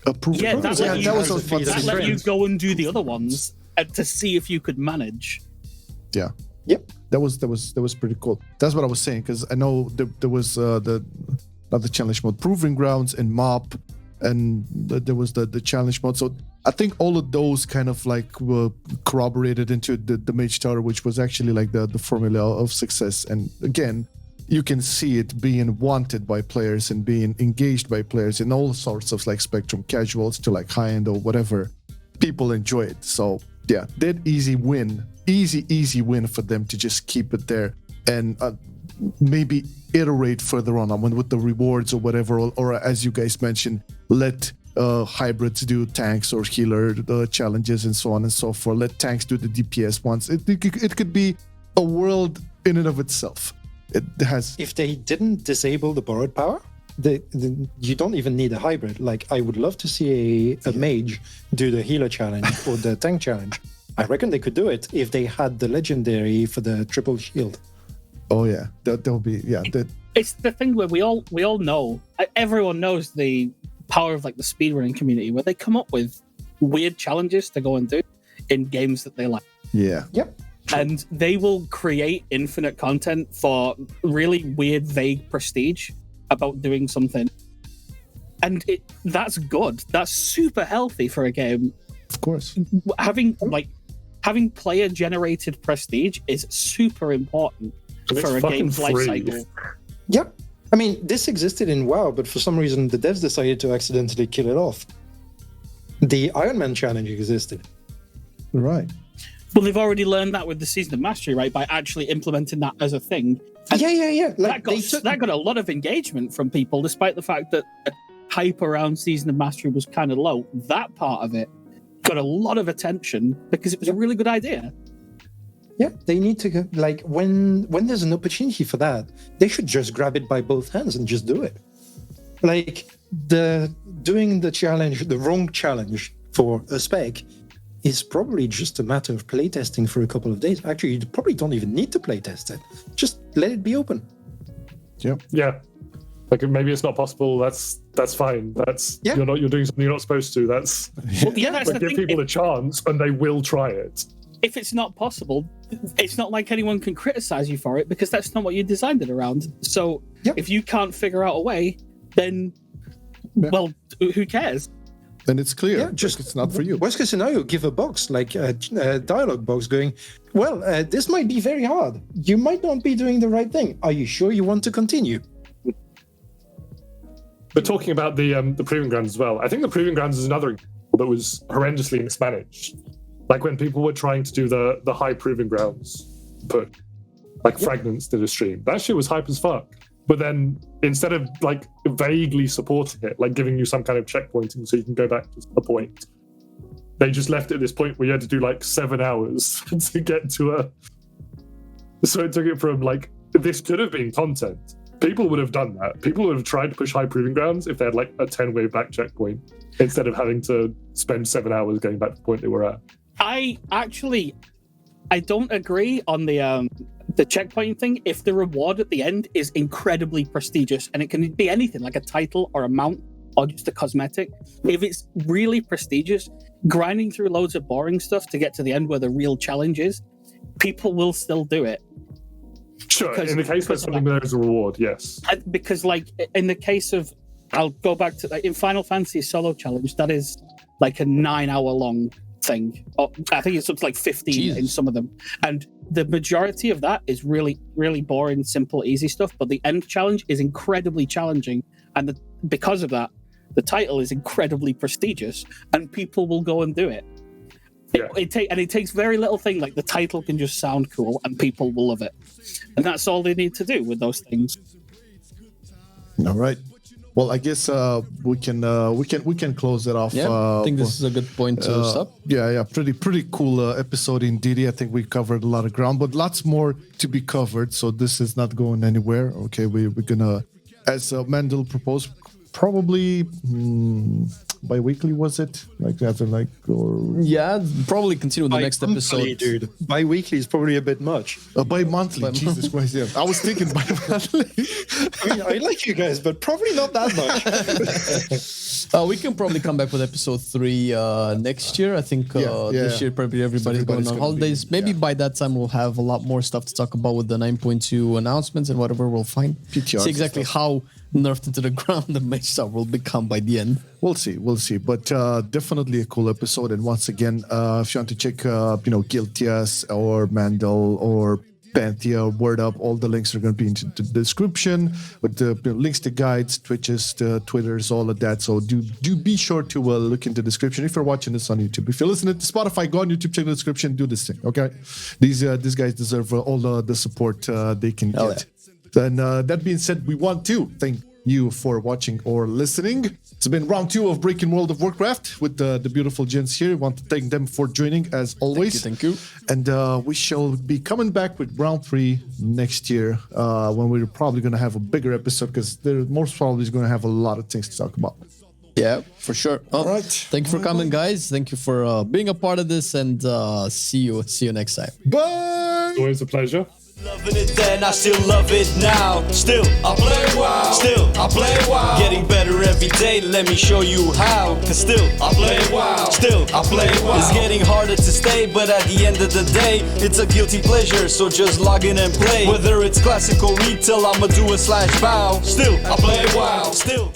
Yeah, that That let you go and do the other ones to see if you could manage. Yeah. Yep. That was pretty cool. That's what I was saying, because I know there was the other challenge mode, Proving Grounds and Mop, and there was the challenge mode. So I think all of those kind of like were corroborated into the Mage Tower, which was actually like the formula of success. And again, you can see it being wanted by players and being engaged by players in all sorts of like spectrum, casuals to like high end or whatever. People enjoy it. So yeah, that easy win for them to just keep it there and maybe iterate further on with the rewards or whatever, or as you guys mentioned, let hybrids do tanks or healer challenges and so on and so forth. Let tanks do the DPS ones. It could be a world in and of itself. It has. If they didn't disable the borrowed power, you don't even need a hybrid. Like, I would love to see a mage do the healer challenge or the tank challenge. I reckon they could do it if they had the legendary for the triple shield. Oh yeah, that'll be It's the thing where we all know, everyone knows the power of like the speedrunning community, where they come up with weird challenges to go and do in games that they like. Yeah. Yep. And they will create infinite content for really weird, vague prestige about doing something. And that's good. That's super healthy for a game. Of course. Having player generated prestige is super important And for a it's game's fucking life free. cycle. Yep. I mean, this existed in WoW, but for some reason the devs decided to accidentally kill it off. The Iron Man challenge existed. Right. Well, they've already learned that with the Season of Mastery, right? By actually implementing that as a thing. And Yeah. that got a lot of engagement from people, despite the fact that the hype around Season of Mastery was kind of low. That part of it got a lot of attention because it was a really good idea. Yeah, they need to go, like, when there's an opportunity for that, they should just grab it by both hands and just do it. Like, doing the challenge, the wrong challenge for a spec is probably just a matter of playtesting for a couple of days. Actually, you probably don't even need to playtest it. Just let it be open. Yeah. Like maybe it's not possible. That's fine. You're doing something you're not supposed to. That's that's the give thing. people a chance and they will try it. If it's not possible, it's not like anyone can criticize you for it because that's not what you designed it around. So if you can't figure out a way, then well, who cares? Then it's clear. Yeah, just it's not for you. Worst case scenario, give a box like a dialogue box going, well, this might be very hard. You might not be doing the right thing. Are you sure you want to continue? But talking about the Proving Grounds as well, I think the Proving Grounds is another example that was horrendously mismanaged. Like when people were trying to do the high Proving Grounds put, like Fragments did a stream. That shit was hype as fuck. But then instead of like vaguely supporting it, like giving you some kind of checkpointing so you can go back to a point, they just left it at this point where you had to do like 7 hours to get to a. So it took it from like, this could have been content. People would have done that. People would have tried to push high Proving Grounds if they had like a 10-way back checkpoint instead of having to spend 7 hours going back to the point they were at. I don't agree on the checkpoint thing. If the reward at the end is incredibly prestigious, and it can be anything like a title or a mount or just a cosmetic, if it's really prestigious, grinding through loads of boring stuff to get to the end where the real challenge is, people will still do it. Sure, in the case where something there is a reward, yes. Because like in the case of, I'll go back to in Final Fantasy Solo Challenge, that is like a 9-hour long thing. I think it's up to like 15 in some of them. And the majority of that is really, really boring, simple, easy stuff. But the end challenge is incredibly challenging. And because of that, the title is incredibly prestigious and people will go and do it. Yeah. It takes very little thing, like the title can just sound cool and people will love it. And that's all they need to do with those things. All right. Well, I guess we can close it off. Yeah, I think this is a good point to stop. Yeah, pretty cool episode indeed. I think we covered a lot of ground, but lots more to be covered. So this is not going anywhere. Okay, we're gonna, as Mandl proposed, probably bi-weekly, was it? Like after or yeah, probably continue the next Bi-monthly, episode. dude. Bi-weekly is probably a bit much. Bi-monthly. Jesus Christ! Yeah, I was thinking bi-monthly. I mean, I like you guys, but probably not that much. We can probably come back with episode 3 next year. I think this year probably everybody's going on holidays. Maybe by that time we'll have a lot more stuff to talk about with the 9.2 announcements and whatever we'll find. PTRs See exactly how nerfed into the ground the Mage stuff will become by the end. We'll see. But definitely a cool episode. And once again, if you want to check, Guiltyas or Mandl or Panthea or Wordup, all the links are going to be in the description with the links to guides, Twitches, to Twitters, all of that. So do be sure to look in the description if you're watching this on YouTube. If you're listening to Spotify, go on YouTube, check the description, do this thing. Okay, these guys deserve all the support they can get. And that being said, we want to thank you for watching or listening. It's been round 2 of Breaking World of Warcraft with the beautiful gents here. We want to thank them for joining as always. Thank you. And we shall be coming back with round 3 next year when we're probably going to have a bigger episode because there most probably is going to have a lot of things to talk about. Yeah, for sure. All right. Thank you for coming, guys. Thank you for being a part of this, and see you next time. Bye. Always a pleasure. Loving it then, I still love it now. Still, I play WoW. Still, I play WoW. Getting better every day, let me show you how. Cause still, I play WoW. Still, I play WoW. It's getting harder to stay, but at the end of the day, it's a guilty pleasure, so just log in and play. Whether it's classic or retail, I'ma do a /bow. Still, I play WoW. Still.